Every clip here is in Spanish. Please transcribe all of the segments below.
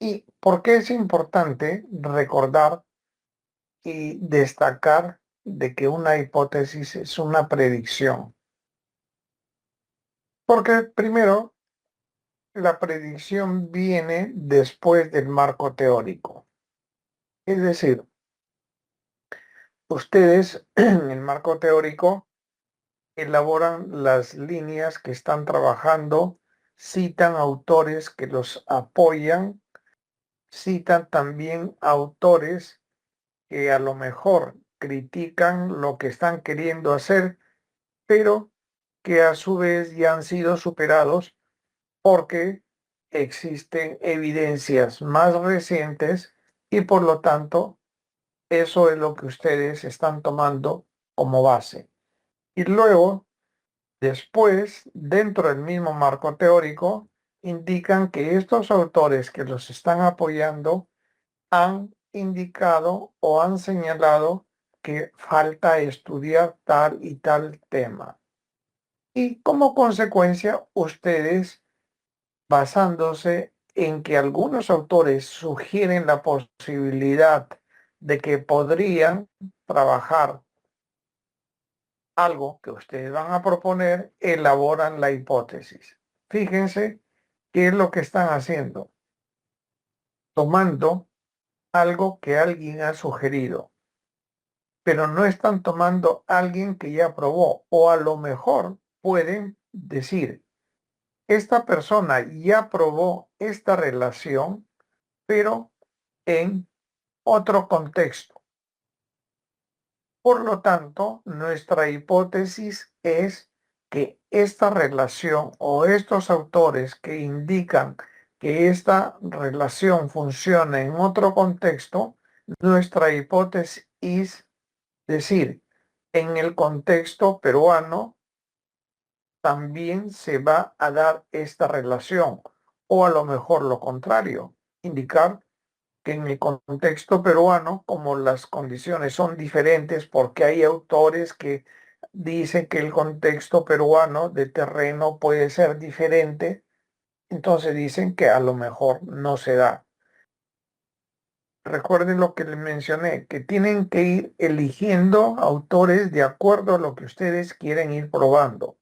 ¿Y por qué es importante recordar y destacar de que una hipótesis es una predicción? Porque primero, la predicción viene después del marco teórico. Es decir, ustedes en el marco teórico elaboran las líneas que están trabajando, citan autores que los apoyan, citan también autores que a lo mejor critican lo que están queriendo hacer, pero que a su vez ya han sido superados porque existen evidencias más recientes y por lo tanto eso es lo que ustedes están tomando como base. Y luego, después, dentro del mismo marco teórico, indican que estos autores que los están apoyando han indicado o han señalado que falta estudiar tal y tal tema. Y como consecuencia, ustedes, basándose en que algunos autores sugieren la posibilidad de que podrían trabajar algo que ustedes van a proponer, elaboran la hipótesis. Fíjense qué es lo que están haciendo, tomando algo que alguien ha sugerido, pero no están tomando alguien que ya probó, o a lo mejor pueden decir, esta persona ya probó esta relación, pero en otro contexto. Por lo tanto, nuestra hipótesis es que esta relación o estos autores que indican que esta relación funciona en otro contexto, nuestra hipótesis es decir, en el contexto peruano también se va a dar esta relación, o a lo mejor lo contrario, indicar que en el contexto peruano, como las condiciones son diferentes, porque hay autores que dicen que el contexto peruano de terreno puede ser diferente, entonces dicen que a lo mejor no se da. Recuerden lo que les mencioné, que tienen que ir eligiendo autores de acuerdo a lo que ustedes quieren ir probando.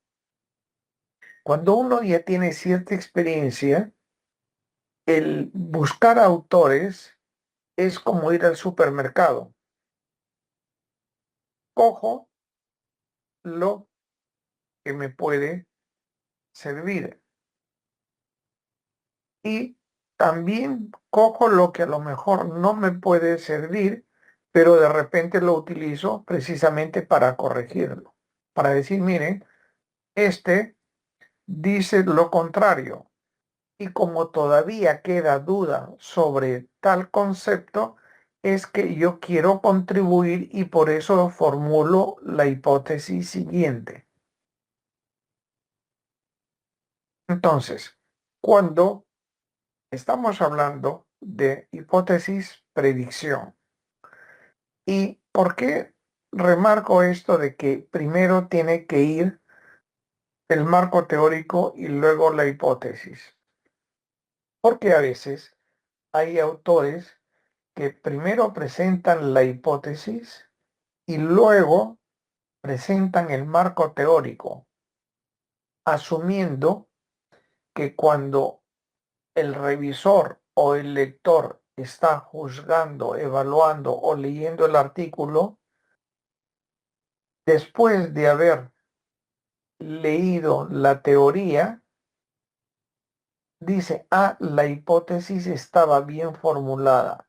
Cuando uno ya tiene cierta experiencia, el buscar autores es como ir al supermercado. Cojo lo que me puede servir y también cojo lo que a lo mejor no me puede servir, pero de repente lo utilizo precisamente para corregirlo, para decir, miren, este dice lo contrario. Y como todavía queda duda sobre tal concepto, es que yo quiero contribuir y por eso formulo la hipótesis siguiente. Entonces, cuando estamos hablando de hipótesis predicción, ¿y por qué remarco esto de que primero tiene que ir el marco teórico y luego la hipótesis? Porque a veces hay autores que primero presentan la hipótesis y luego presentan el marco teórico, asumiendo que cuando el revisor o el lector está juzgando, evaluando o leyendo el artículo, después de haber leído la teoría, dice, ah, la hipótesis estaba bien formulada.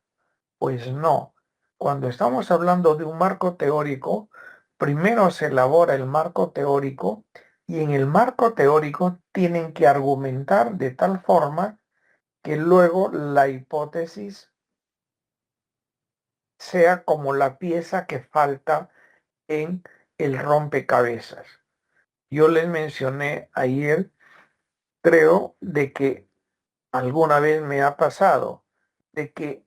Pues no. Cuando estamos hablando de un marco teórico, primero se elabora el marco teórico y en el marco teórico tienen que argumentar de tal forma que luego la hipótesis sea como la pieza que falta en el rompecabezas. Yo les mencioné ayer, creo, de que alguna vez me ha pasado, de que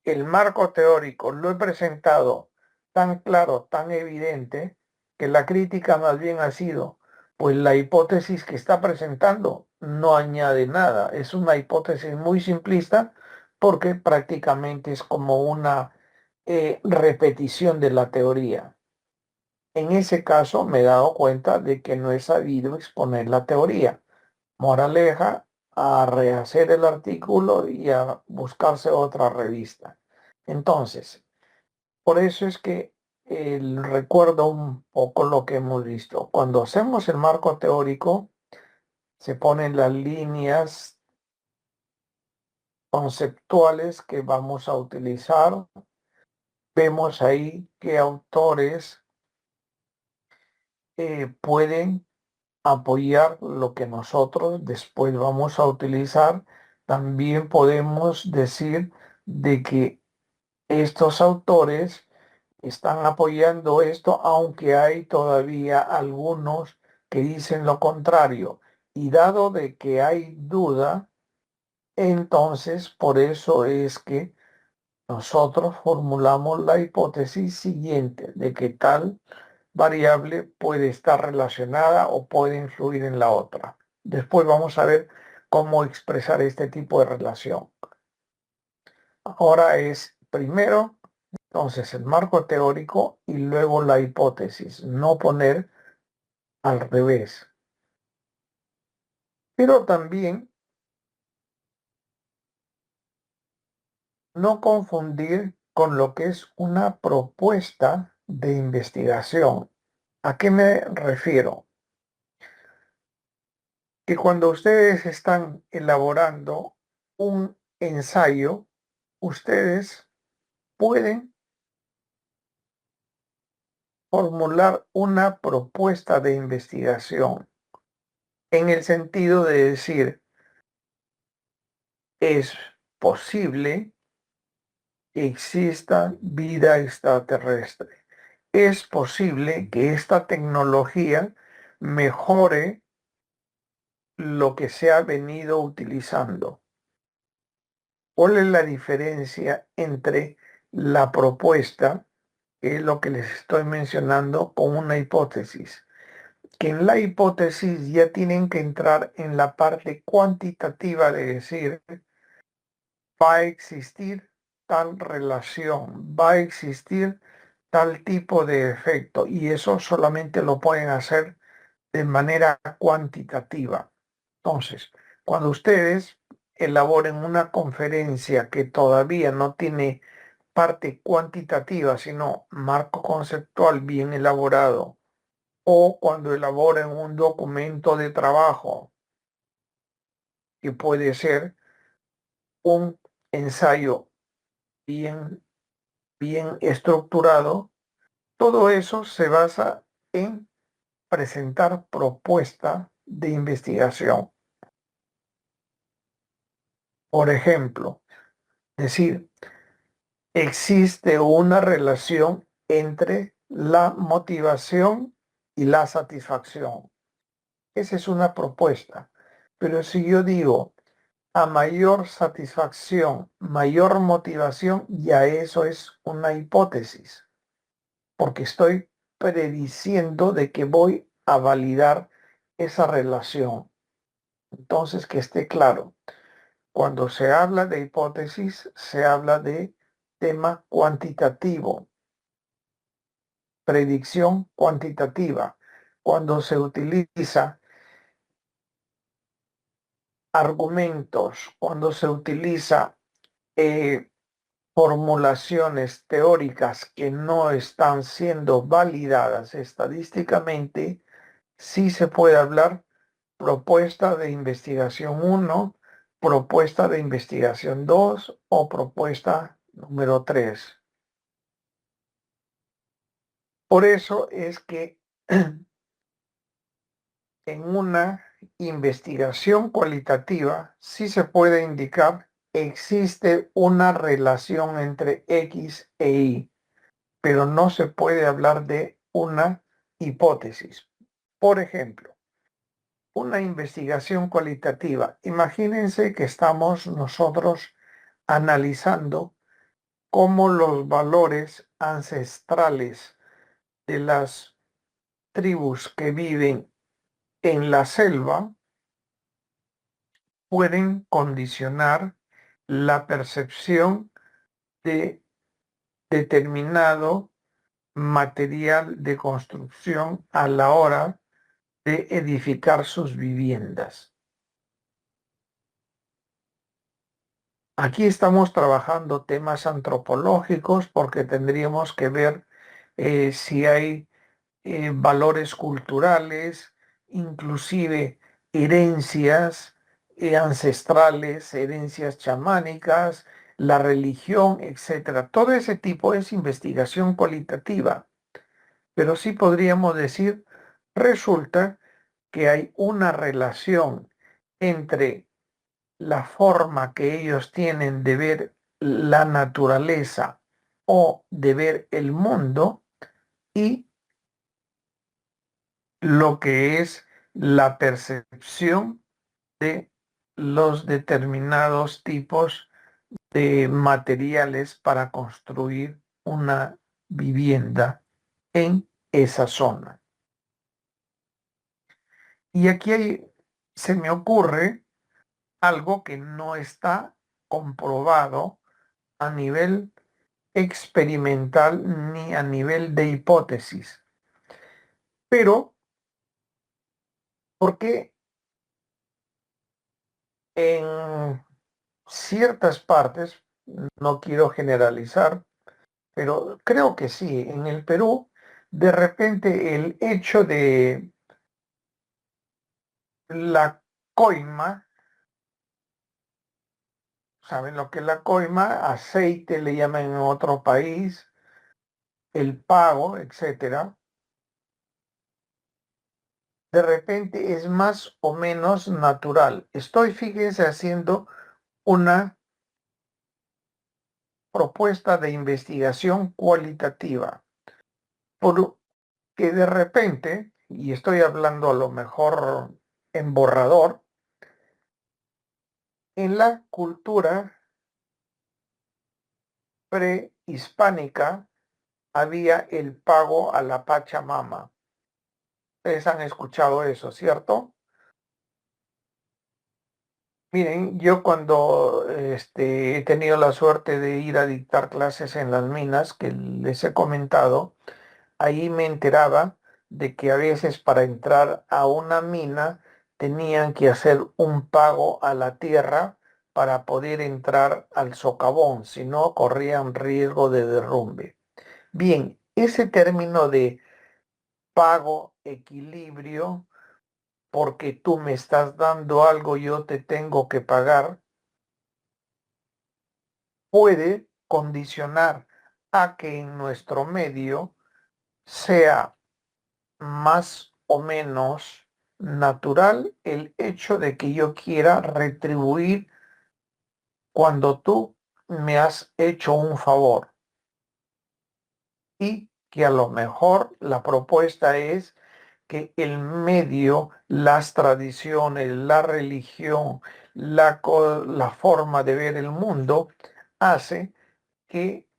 el marco teórico lo he presentado tan claro, tan evidente, que la crítica más bien ha sido, pues la hipótesis que está presentando no añade nada, es una hipótesis muy simplista, porque prácticamente es como una repetición de la teoría. En ese caso me he dado cuenta de que no he sabido exponer la teoría. Moraleja, a rehacer el artículo y a buscarse otra revista. Entonces, por eso es que recuerdo un poco lo que hemos visto. Cuando hacemos el marco teórico, se ponen las líneas conceptuales que vamos a utilizar. Vemos ahí qué autores pueden apoyar lo que nosotros después vamos a utilizar. También podemos decir de que estos autores están apoyando esto, aunque hay todavía algunos que dicen lo contrario. Y dado de que hay duda, entonces por eso es que nosotros formulamos la hipótesis siguiente de que tal variable puede estar relacionada o puede influir en la otra. Después vamos a ver cómo expresar este tipo de relación. Ahora es primero, entonces, el marco teórico y luego la hipótesis, no poner al revés. Pero también no confundir con lo que es una propuesta de investigación. ¿A qué me refiero? Que cuando ustedes están elaborando un ensayo, ustedes pueden formular una propuesta de investigación en el sentido de decir, es posible que exista vida extraterrestre. Es posible que esta tecnología mejore lo que se ha venido utilizando. ¿Cuál es la diferencia entre la propuesta, que es lo que les estoy mencionando, con una hipótesis? Que en la hipótesis ya tienen que entrar en la parte cuantitativa de decir, va a existir tal relación, va a existir tal tipo de efecto, y eso solamente lo pueden hacer de manera cuantitativa. Entonces, cuando ustedes elaboren una conferencia que todavía no tiene parte cuantitativa, sino marco conceptual bien elaborado, o cuando elaboren un documento de trabajo, que puede ser un ensayo bien, bien estructurado, todo eso se basa en presentar propuesta de investigación. Por ejemplo, decir, existe una relación entre la motivación y la satisfacción. Esa es una propuesta. Pero si yo digo, a mayor satisfacción, mayor motivación, ya eso es una hipótesis, porque estoy prediciendo de que voy a validar esa relación. Entonces, que esté claro, cuando se habla de hipótesis, se habla de tema cuantitativo, predicción cuantitativa. Cuando se utiliza argumentos, cuando se utiliza eh, formulaciones teóricas que no están siendo validadas estadísticamente, sí se puede hablar propuesta de investigación 1, propuesta de investigación 2 o propuesta número 3. Por eso es que en una investigación cualitativa sí se puede indicar existe una relación entre X e Y, pero no se puede hablar de una hipótesis. Por ejemplo, una investigación cualitativa. Imagínense que estamos nosotros analizando cómo los valores ancestrales de las tribus que viven en la selva pueden condicionar la percepción de determinado material de construcción a la hora de edificar sus viviendas. Aquí estamos trabajando temas antropológicos porque tendríamos que ver si hay valores culturales, inclusive herencias ancestrales, herencias chamánicas, la religión, etcétera. Todo ese tipo es investigación cualitativa, pero sí podríamos decir, resulta que hay una relación entre la forma que ellos tienen de ver la naturaleza o de ver el mundo y lo que es la percepción de los determinados tipos de materiales para construir una vivienda en esa zona. Y aquí se me ocurre algo que no está comprobado a nivel experimental ni a nivel de hipótesis. Pero, ¿por qué en ciertas partes, no quiero generalizar, pero creo que sí, en el Perú, de repente el hecho de la coima, ¿saben lo que es la coima? Aceite le llaman en otro país, el pago, etcétera, de repente es más o menos natural. Estoy, fíjense, haciendo una propuesta de investigación cualitativa, porque de repente, y estoy hablando a lo mejor en borrador, en la cultura prehispánica había el pago a la Pachamama. Ustedes han escuchado eso, ¿cierto? Miren, yo cuando he tenido la suerte de ir a dictar clases en las minas que les he comentado, ahí me enteraba de que a veces para entrar a una mina tenían que hacer un pago a la tierra para poder entrar al socavón, si no corrían riesgo de derrumbe. Bien, ese término de pago equilibrio, porque tú me estás dando algo, yo te tengo que pagar, puede condicionar a que en nuestro medio sea más o menos natural el hecho de que yo quiera retribuir cuando tú me has hecho un favor y que a lo mejor la propuesta es que el medio, las tradiciones, la religión, la forma de ver el mundo hace que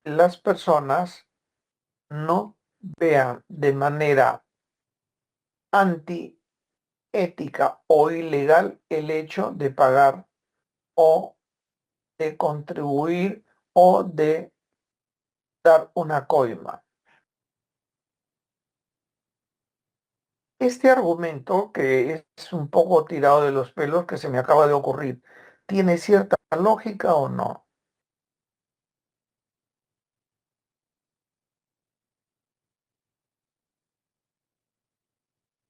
las personas no vean de manera antiética o ilegal el hecho de pagar o de contribuir o de dar una coima. Este argumento, que es un poco tirado de los pelos que se me acaba de ocurrir, ¿tiene cierta lógica o no?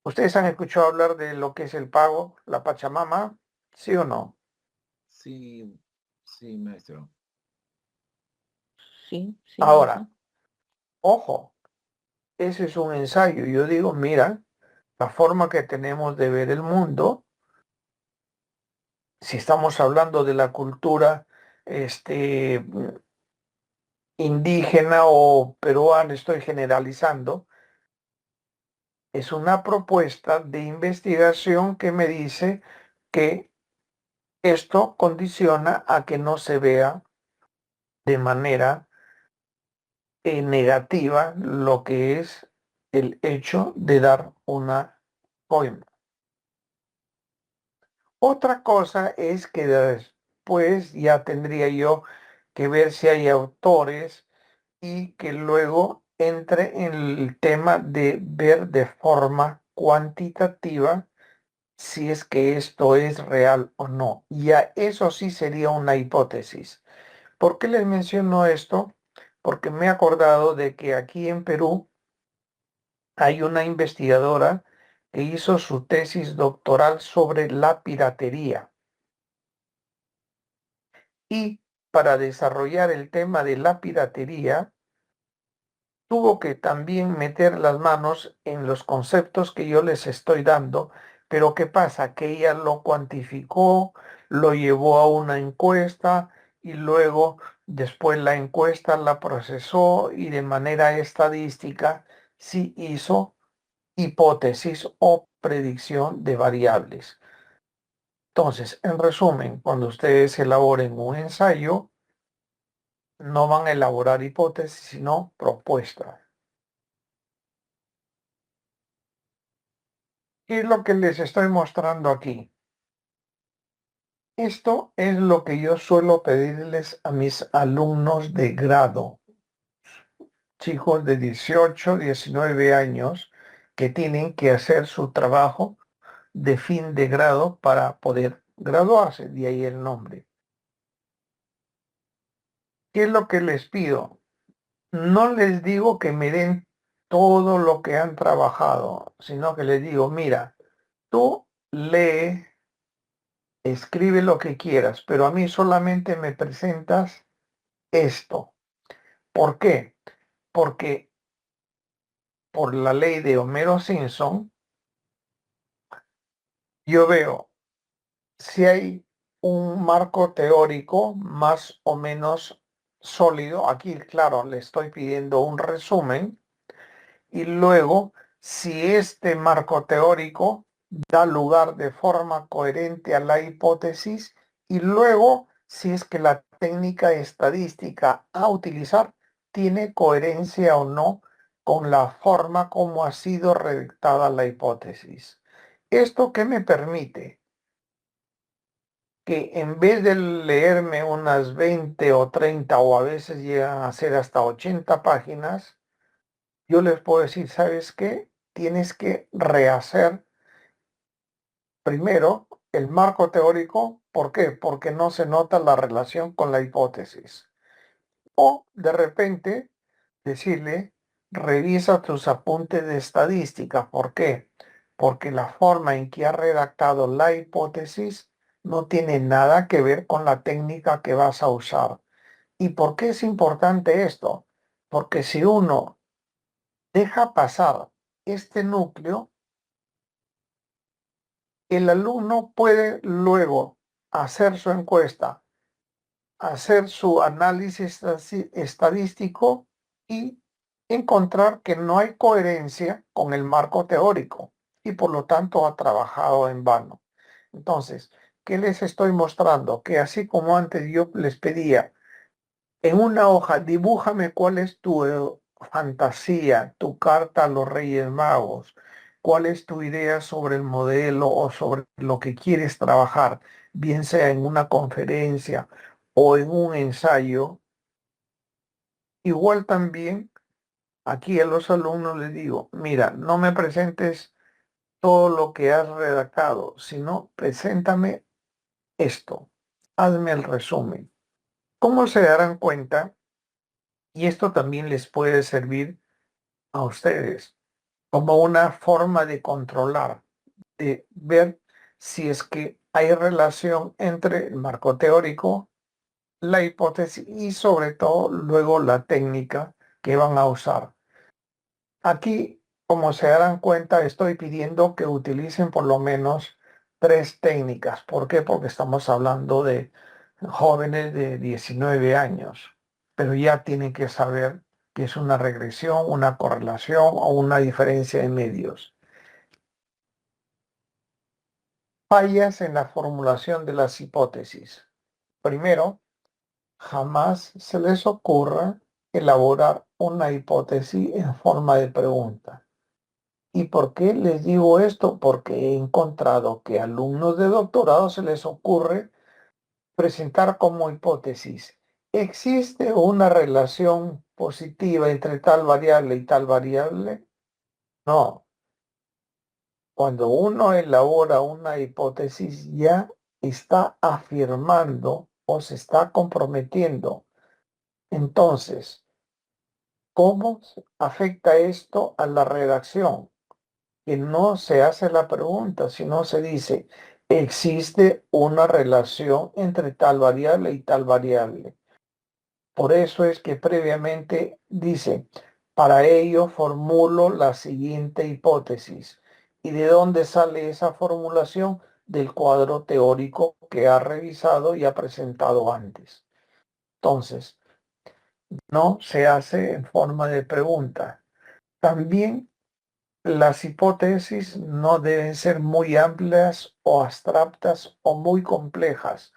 ¿Ustedes han escuchado hablar de lo que es el pago, la Pachamama? ¿Sí o no? Sí, sí, maestro. Sí, sí, Ahora, maestro. ojo, ese es un ensayo. Yo digo, mira, la forma que tenemos de ver el mundo, si estamos hablando de la cultura indígena o peruana, estoy generalizando, es una propuesta de investigación que me dice que esto condiciona a que no se vea de manera negativa lo que es el hecho de dar una coima. Otra cosa es que después ya tendría yo que ver si hay autores y que luego entre en el tema de ver de forma cuantitativa si es que esto es real o no. Ya eso sí sería una hipótesis. ¿Por qué les menciono esto? Porque me he acordado de que aquí en Perú hay una investigadora que hizo su tesis doctoral sobre la piratería. Y para desarrollar el tema de la piratería, tuvo que también meter las manos en los conceptos que yo les estoy dando, pero ¿qué pasa? Que ella lo cuantificó, lo llevó a una encuesta y luego después la encuesta la procesó y de manera estadística sí hizo hipótesis o predicción de variables. Entonces, en resumen, cuando ustedes elaboren un ensayo, no van a elaborar hipótesis, sino propuestas. ¿Qué es lo que les estoy mostrando aquí? Esto es lo que yo suelo pedirles a mis alumnos de grado, chicos de 18, 19 años, que tienen que hacer su trabajo de fin de grado para poder graduarse, de ahí el nombre. ¿Qué es lo que les pido? No les digo que me den todo lo que han trabajado, sino que les digo, mira, tú lee, escribe lo que quieras, pero a mí solamente me presentas esto. ¿Por qué? Porque por la ley de Homero Simpson, yo veo si hay un marco teórico más o menos sólido. Aquí, claro, le estoy pidiendo un resumen y luego, si este marco teórico da lugar de forma coherente a la hipótesis y luego, si es que la técnica estadística a utilizar tiene coherencia o no con la forma como ha sido redactada la hipótesis. ¿Esto qué me permite? Que en vez de leerme unas 20 o 30 o a veces llegan a ser hasta 80 páginas, yo les puedo decir, ¿sabes qué? Tienes que rehacer primero el marco teórico. ¿Por qué? Porque no se nota la relación con la hipótesis. O de repente decirle, revisa tus apuntes de estadística. ¿Por qué? Porque la forma en que ha redactado la hipótesis no tiene nada que ver con la técnica que vas a usar. ¿Y por qué es importante esto? Porque si uno deja pasar este núcleo, el alumno puede luego hacer su encuesta, hacer su análisis estadístico y encontrar que no hay coherencia con el marco teórico y por lo tanto ha trabajado en vano. Entonces, ¿qué les estoy mostrando? Que así como antes yo les pedía en una hoja, dibújame cuál es tu fantasía, tu carta a los Reyes Magos, cuál es tu idea sobre el modelo o sobre lo que quieres trabajar, bien sea en una conferencia o en un ensayo. Igual también aquí a los alumnos les digo, mira, no me presentes todo lo que has redactado, sino preséntame esto, hazme el resumen. ¿Cómo se darán cuenta? Y esto también les puede servir a ustedes como una forma de controlar, de ver si es que hay relación entre el marco teórico, la hipótesis y sobre todo luego la técnica que van a usar. Aquí, como se darán cuenta, estoy pidiendo que utilicen por lo menos 3 técnicas. ¿Por qué? Porque estamos hablando de jóvenes de 19 años, pero ya tienen que saber que es una regresión, una correlación o una diferencia de medios. Fallas en la formulación de las hipótesis. Primero, jamás se les ocurra elaborar una hipótesis en forma de pregunta. ¿Y por qué les digo esto? Porque he encontrado que a alumnos de doctorado se les ocurre presentar como hipótesis, ¿existe una relación positiva entre tal variable y tal variable? No. Cuando uno elabora una hipótesis, ya está afirmando o se está comprometiendo. Entonces, ¿cómo afecta esto a la redacción? Que no se hace la pregunta, sino se dice, existe una relación entre tal variable y tal variable. Por eso es que previamente dice, para ello formulo la siguiente hipótesis. ¿Y de dónde sale esa formulación? Del cuadro teórico que ha revisado y ha presentado antes. Entonces, no se hace en forma de pregunta. También las hipótesis no deben ser muy amplias o abstractas o muy complejas.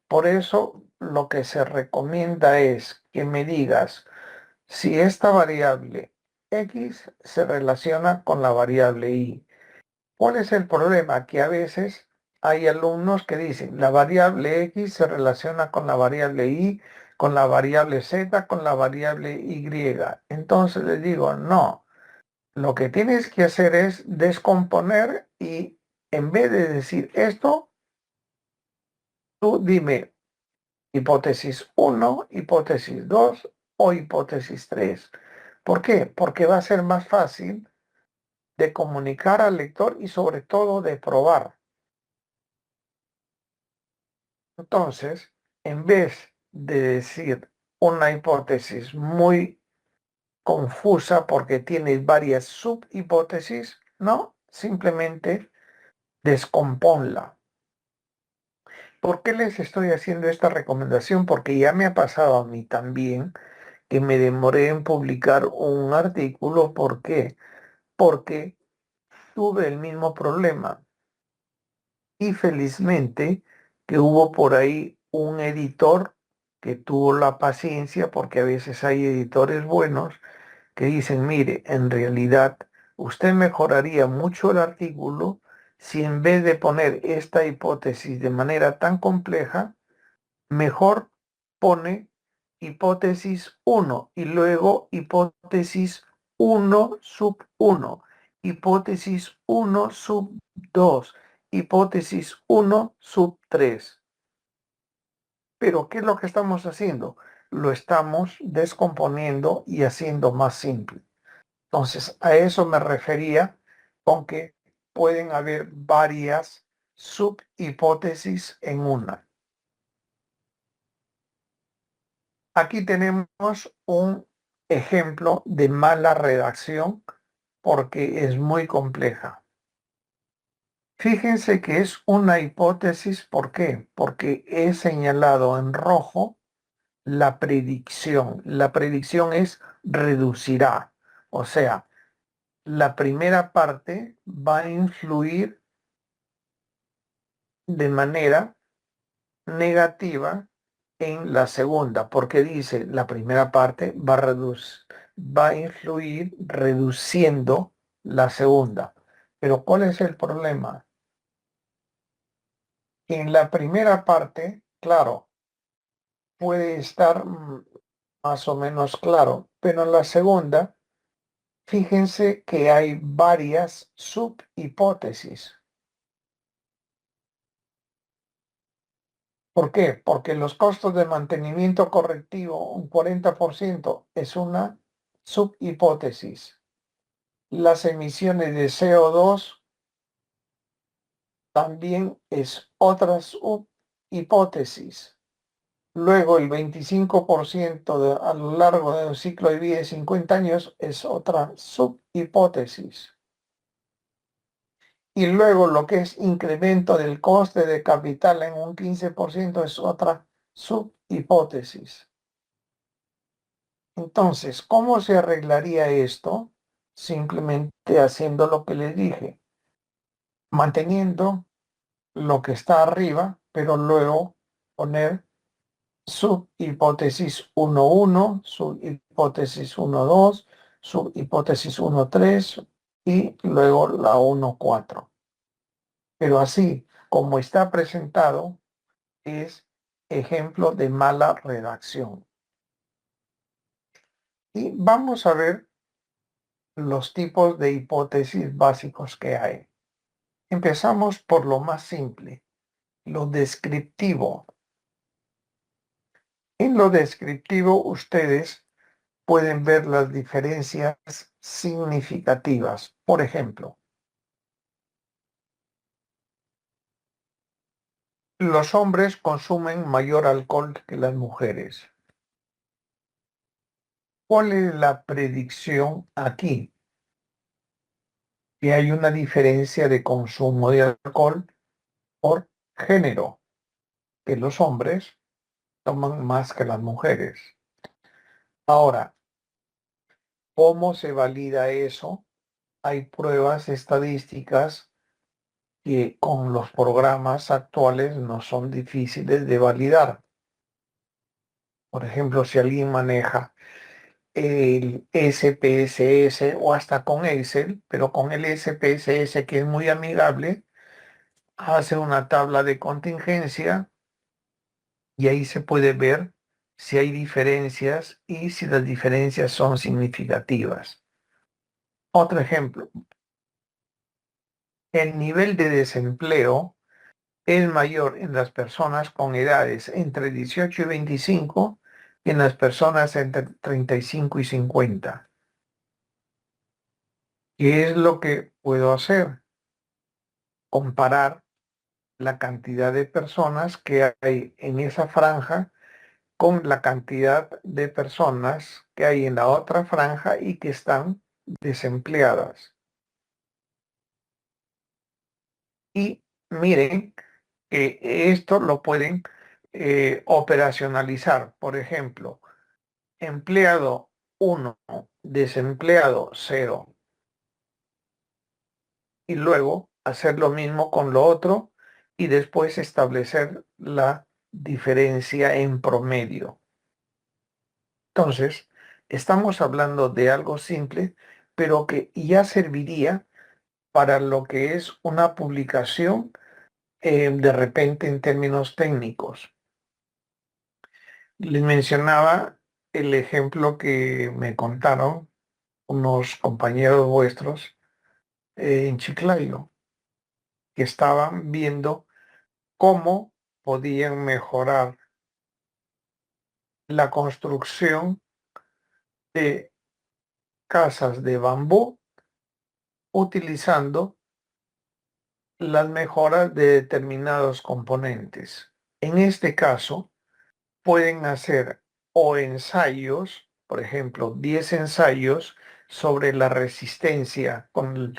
Por eso lo que se recomienda es que me digas si esta variable X se relaciona con la variable Y. ¿Cuál es el problema? Que a veces hay alumnos que dicen la variable X se relaciona con la variable Y, con la variable Z, con la variable Y. Entonces les digo, no, lo que tienes que hacer es descomponer y en vez de decir esto, tú dime hipótesis 1, hipótesis 2 o hipótesis 3. ¿Por qué? Porque va a ser más fácil de comunicar al lector y sobre todo de probar. Entonces, en vez de decir una hipótesis muy confusa porque tiene varias subhipótesis, no, simplemente descomponla. ¿Por qué les estoy haciendo esta recomendación? Porque ya me ha pasado a mí también que me demoré en publicar un artículo. ¿Por qué? Porque tuve el mismo problema. Y felizmente que hubo por ahí un editor que tuvo la paciencia, porque a veces hay editores buenos que dicen, mire, en realidad usted mejoraría mucho el artículo si en vez de poner esta hipótesis de manera tan compleja, mejor pone hipótesis 1 y luego hipótesis 1 sub 1, hipótesis 1 sub 2, hipótesis 1 sub 3. Pero ¿qué es lo que estamos haciendo? Lo estamos descomponiendo y haciendo más simple. Entonces, a eso me refería con que pueden haber varias subhipótesis en una. Aquí tenemos un ejemplo de mala redacción porque es muy compleja. Fíjense que es una hipótesis, ¿por qué? Porque he señalado en rojo la predicción. La predicción es reducirá, o sea, la primera parte va a influir de manera negativa en la segunda, porque dice la primera parte va a influir reduciendo la segunda. Pero ¿cuál es el problema? En la primera parte, claro, puede estar más o menos claro, pero en la segunda, fíjense que hay varias subhipótesis. ¿Por qué? Porque los costos de mantenimiento correctivo, un 40%, es una subhipótesis. Las emisiones de CO2 también es otra subhipótesis. Luego el 25% a lo largo de un ciclo de vida de 50 años es otra subhipótesis. Y luego lo que es incremento del coste de capital en un 15% es otra subhipótesis. Entonces, ¿cómo se arreglaría esto? Simplemente haciendo lo que les dije, manteniendo lo que está arriba, pero luego poner subhipótesis 1.1, subhipótesis 1.2, subhipótesis 1.3 y luego la 1.4. Pero así como está presentado, es ejemplo de mala redacción. Y vamos a ver los tipos de hipótesis básicos que hay. Empezamos por lo más simple, lo descriptivo. En lo descriptivo ustedes pueden ver las diferencias significativas. Por ejemplo, los hombres consumen mayor alcohol que las mujeres. ¿Cuál es la predicción aquí? Que hay una diferencia de consumo de alcohol por género, que los hombres toman más que las mujeres. Ahora, ¿cómo se valida eso? Hay pruebas estadísticas que con los programas actuales no son difíciles de validar. Por ejemplo, si alguien maneja el SPSS o hasta con Excel, pero con el SPSS que es muy amigable, hace una tabla de contingencia y ahí se puede ver si hay diferencias y si las diferencias son significativas. Otro ejemplo, el nivel de desempleo es mayor en las personas con edades entre 18 y 25 que en las personas entre 35 y 50. ¿Qué es lo que puedo hacer? Comparar la cantidad de personas que hay en esa franja con la cantidad de personas que hay en la otra franja y que están desempleadas. Y miren que esto lo pueden operacionalizar. Por ejemplo, empleado 1, desempleado 0. Y luego hacer lo mismo con lo otro y después establecer la diferencia en promedio. Entonces, estamos hablando de algo simple, pero que ya serviría para lo que es una publicación de repente en términos técnicos. Les mencionaba el ejemplo que me contaron unos compañeros vuestros en Chiclayo, que estaban viendo cómo podían mejorar la construcción de casas de bambú utilizando las mejoras de determinados componentes. En este caso, pueden hacer o ensayos, por ejemplo, 10 ensayos sobre la resistencia con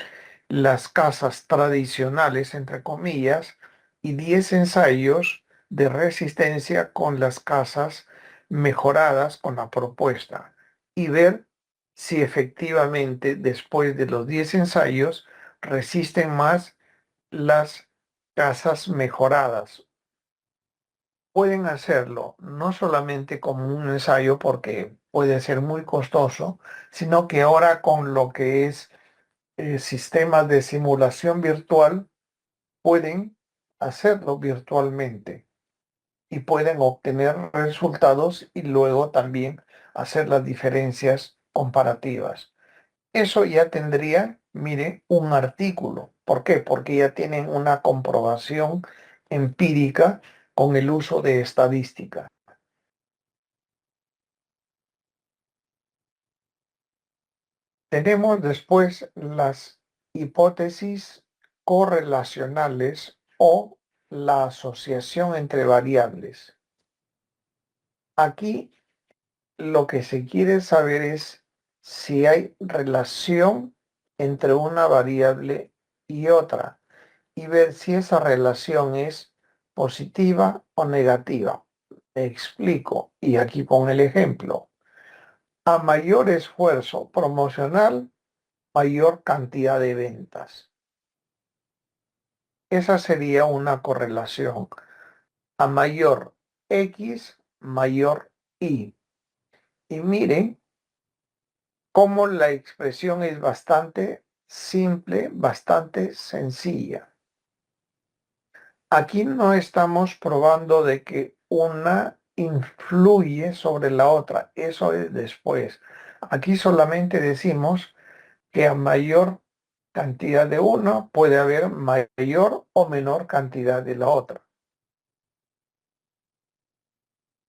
las casas tradicionales, entre comillas, y 10 ensayos de resistencia con las casas mejoradas con la propuesta y ver si efectivamente después de los 10 ensayos resisten más las casas mejoradas. Pueden hacerlo no solamente como un ensayo porque puede ser muy costoso, sino que ahora con lo que es sistemas de simulación virtual pueden hacerlo virtualmente y pueden obtener resultados y luego también hacer las diferencias comparativas. Eso ya tendría, mire, un artículo. ¿Por qué? Porque ya tienen una comprobación empírica con el uso de estadística. Tenemos después las hipótesis correlacionales o la asociación entre variables. Aquí lo que se quiere saber es si hay relación entre una variable y otra y ver si esa relación es positiva o negativa. Me explico y aquí pongo el ejemplo. A mayor esfuerzo promocional, mayor cantidad de ventas. Esa sería una correlación. A mayor X, mayor Y. Y miren cómo la expresión es bastante simple, bastante sencilla. Aquí no estamos probando de que una influye sobre la otra. Eso es después. Aquí solamente decimos que a mayor cantidad de uno puede haber mayor o menor cantidad de la otra.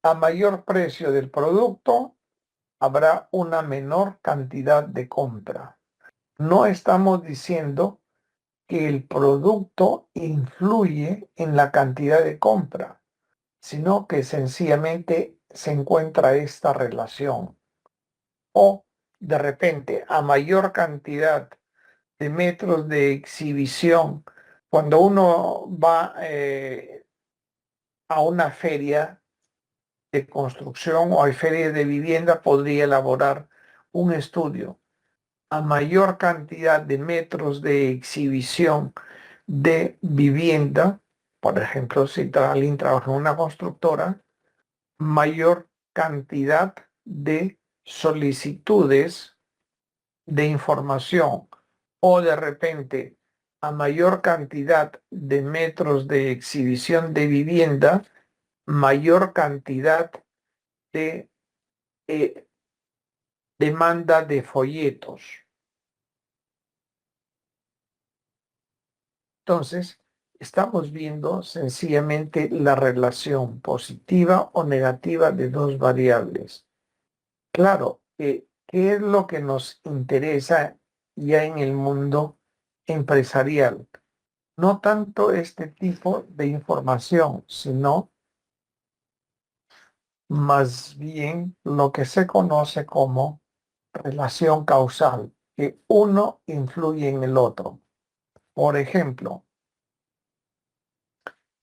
A mayor precio del producto, habrá una menor cantidad de compra. No estamos diciendo que el producto influye en la cantidad de compra, sino que sencillamente se encuentra esta relación. O de repente, a mayor cantidad de metros de exhibición, cuando uno va a una feria de construcción o hay feria de vivienda, podría elaborar un estudio. A mayor cantidad de metros de exhibición de vivienda, por ejemplo, si alguien trabaja en una constructora, mayor cantidad de solicitudes de información, o de repente a mayor cantidad de metros de exhibición de vivienda, mayor cantidad de demanda de folletos. Entonces, estamos viendo sencillamente la relación positiva o negativa de dos variables. Claro, ¿qué es lo que nos interesa ya en el mundo empresarial? No tanto este tipo de información, sino más bien lo que se conoce como relación causal, que uno influye en el otro. Por ejemplo,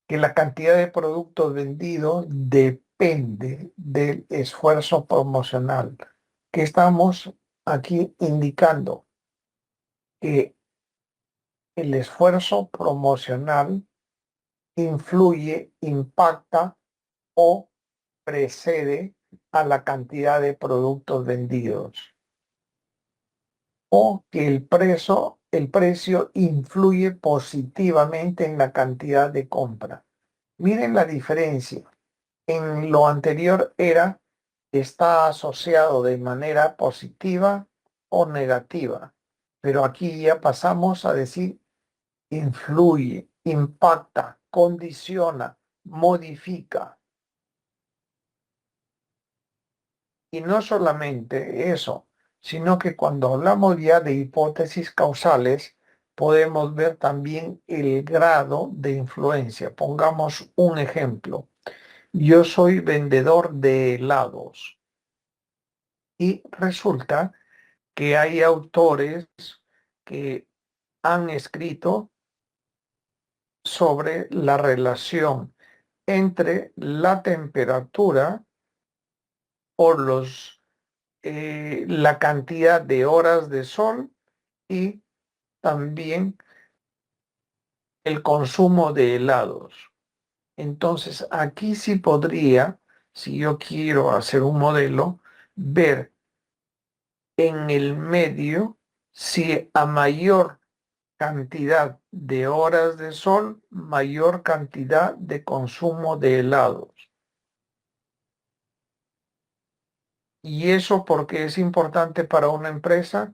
que la cantidad de productos vendidos depende del esfuerzo promocional, que estamos aquí indicando que el esfuerzo promocional influye, impacta o precede a la cantidad de productos vendidos, o que el precio influye positivamente en la cantidad de compra. Miren la diferencia. En lo anterior está asociado de manera positiva o negativa, pero aquí ya pasamos a decir influye, impacta, condiciona, modifica. Y no solamente eso, sino que cuando hablamos ya de hipótesis causales, podemos ver también el grado de influencia. Pongamos un ejemplo. Yo soy vendedor de helados y resulta que hay autores que han escrito sobre la relación entre la temperatura o la cantidad de horas de sol y también el consumo de helados. Entonces, aquí sí podría, si yo quiero hacer un modelo, ver en el medio si a mayor cantidad de horas de sol, mayor cantidad de consumo de helados. ¿Y eso por qué es importante para una empresa?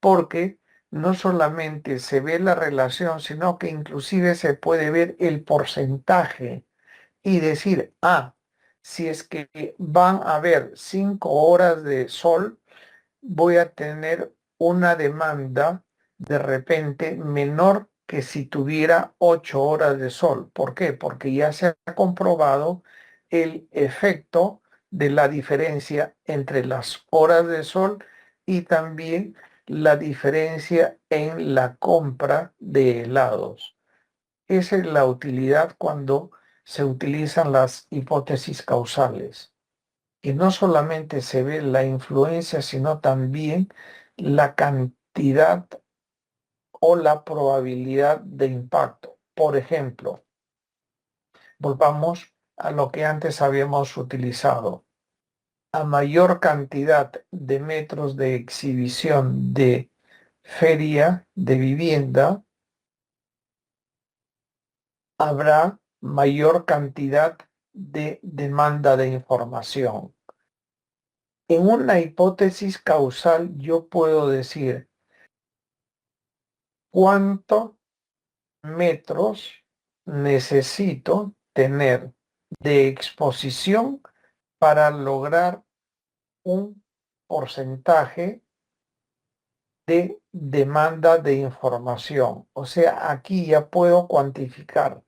Porque no solamente se ve la relación, sino que inclusive se puede ver el porcentaje y decir, si es que van a haber 5 horas de sol, voy a tener una demanda de repente menor que si tuviera 8 horas de sol. ¿Por qué? Porque ya se ha comprobado el efecto de la diferencia entre las horas de sol y también la diferencia en la compra de helados. Esa es la utilidad cuando se utilizan las hipótesis causales, que no solamente se ve la influencia, sino también la cantidad o la probabilidad de impacto. Por ejemplo, volvamos a lo que antes habíamos utilizado. A mayor cantidad de metros de exhibición de feria de vivienda, habrá mayor cantidad de demanda de información. En una hipótesis causal yo puedo decir cuántos metros necesito tener de exposición para lograr un porcentaje de demanda de información. O sea, aquí ya puedo cuantificar.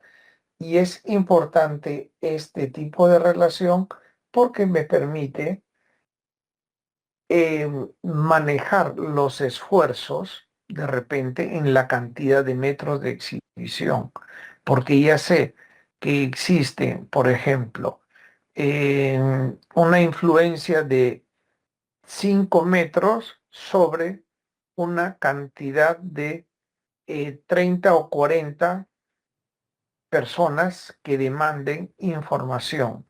Y es importante este tipo de relación porque me permite manejar los esfuerzos de repente en la cantidad de metros de exhibición. Porque ya sé que existe, por ejemplo, una influencia de 5 metros sobre una cantidad de 30 o 40 personas que demanden información,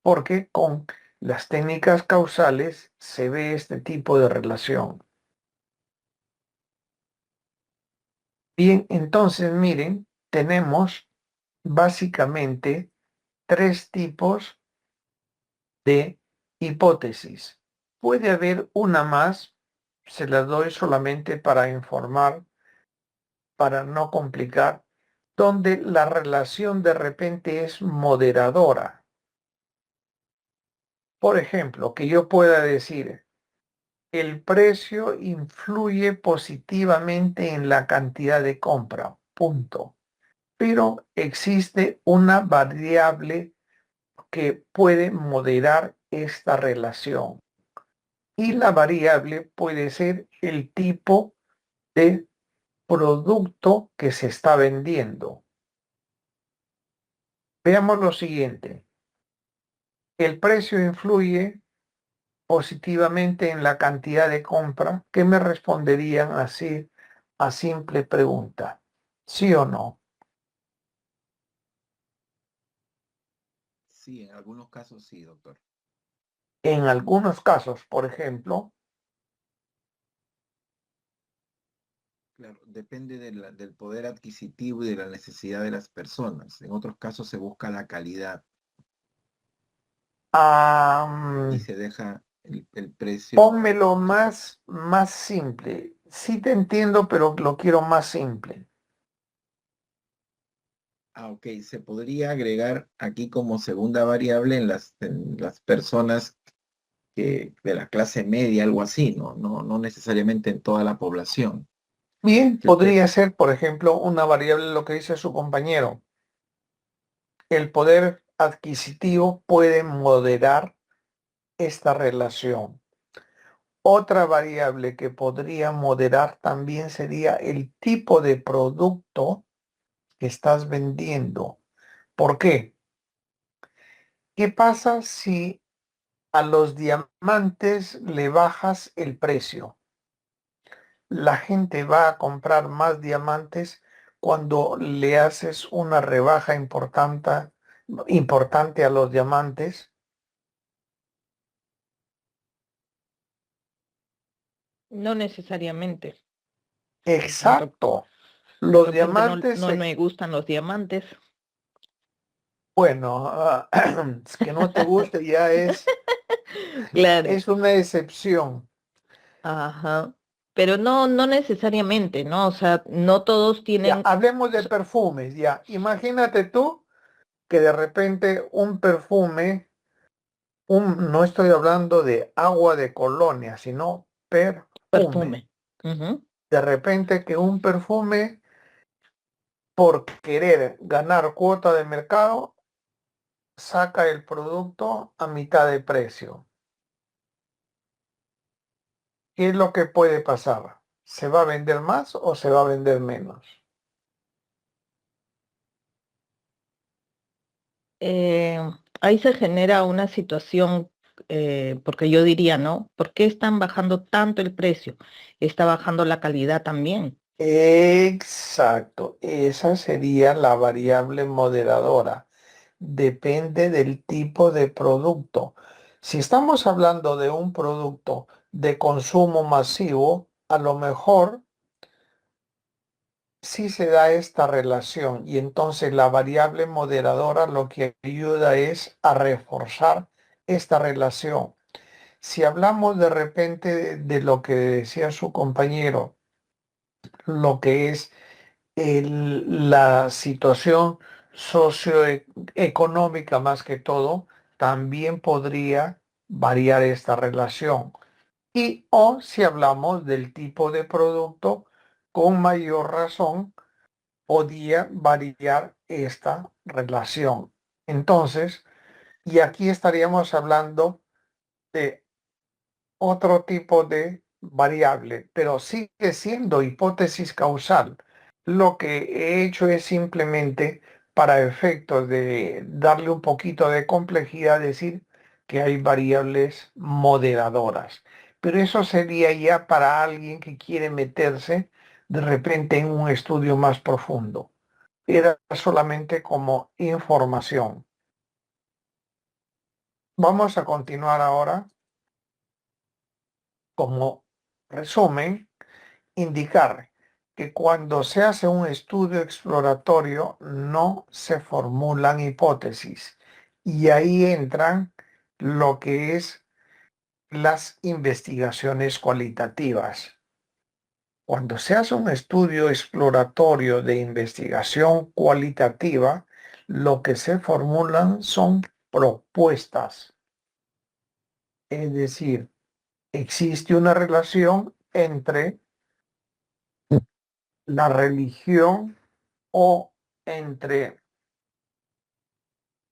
porque con las técnicas causales se ve este tipo de relación. Bien, entonces miren, tenemos básicamente tres tipos de hipótesis. Puede haber una más, se la doy solamente para informar, para no complicar, donde la relación de repente es moderadora. Por ejemplo, que yo pueda decir, el precio influye positivamente en la cantidad de compra, punto. Pero existe una variable que puede moderar esta relación. Y la variable puede ser el tipo de producto que se está vendiendo. Veamos lo siguiente. El precio influye positivamente en la cantidad de compra. ¿Qué me responderían así a simple pregunta? ¿Sí o no? Sí, en algunos casos sí, doctor. En algunos casos, por ejemplo, Claro, depende del poder adquisitivo y de la necesidad de las personas. En otros casos se busca la calidad y se deja el precio. pónmelo más simple. Sí te entiendo, pero lo quiero más simple. Ah, ok, se podría agregar aquí como segunda variable en las personas de la clase media, algo así, ¿no? No necesariamente en toda la población. Bien, El pre- podría ser, por ejemplo, una variable lo que dice su compañero. El poder adquisitivo puede moderar esta relación. Otra variable que podría moderar también sería el tipo de producto que estás vendiendo. ¿Por qué? ¿Qué pasa si a los diamantes le bajas el precio? La gente va a comprar más diamantes cuando le haces una rebaja importante a los diamantes. No necesariamente. Exacto. De Los repente diamantes, no me gustan los diamantes. bueno, es que no te guste ya Claro. es una excepción. Ajá. Pero no necesariamente, ¿no? O sea, no todos Ya, tienen. hablemos de perfumes, ya. Imagínate tú que de repente un perfume, no estoy hablando de agua de colonia, sino perfume. Perfume. Ujú. De repente que un perfume, por querer ganar cuota de mercado, saca el producto a mitad de precio. ¿Qué es lo que puede pasar? ¿Se va a vender más o se va a vender menos? Eh, Ahí se genera una situación, porque yo diría, ¿no? ¿Por qué están bajando tanto el precio? Está bajando la calidad también. Exacto, esa sería la variable moderadora. Depende del tipo de producto. Si estamos hablando de un producto de consumo masivo, a lo mejor sí se da esta relación y entonces la variable moderadora lo que ayuda es a reforzar esta relación. Si hablamos de repente de lo que decía su compañero, lo que es la situación socioeconómica más que todo, también podría variar esta relación. Y o si hablamos del tipo de producto, con mayor razón podía variar esta relación. Entonces, y aquí estaríamos hablando de otro tipo de variable, pero sigue siendo hipótesis causal. Lo que he hecho es simplemente, para efectos de darle un poquito de complejidad, decir que hay variables moderadoras. Pero eso sería ya para alguien que quiere meterse de repente en un estudio más profundo. Era solamente como información. Vamos a continuar ahora como resumen, indicar que cuando se hace un estudio exploratorio no se formulan hipótesis y ahí entran lo que es las investigaciones cualitativas. Cuando se hace un estudio exploratorio de investigación cualitativa, lo que se formulan son propuestas. Es decir, existe una relación entre la religión o entre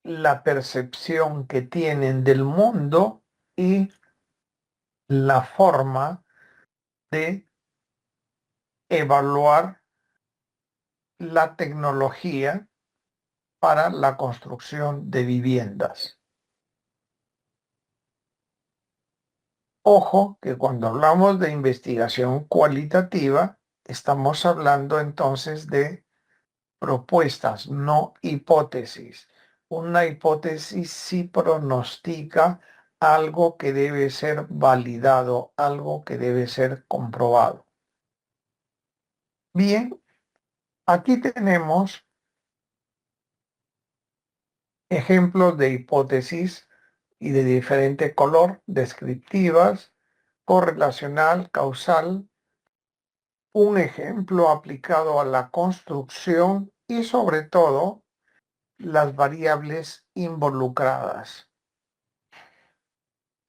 la percepción que tienen del mundo y la forma de evaluar la tecnología para la construcción de viviendas. Ojo que cuando hablamos de investigación cualitativa, estamos hablando entonces de propuestas, no hipótesis. Una hipótesis sí pronostica algo que debe ser validado, algo que debe ser comprobado. Bien, aquí tenemos ejemplos de hipótesis y de diferente color, descriptivas, correlacional, causal, un ejemplo aplicado a la construcción y sobre todo las variables involucradas.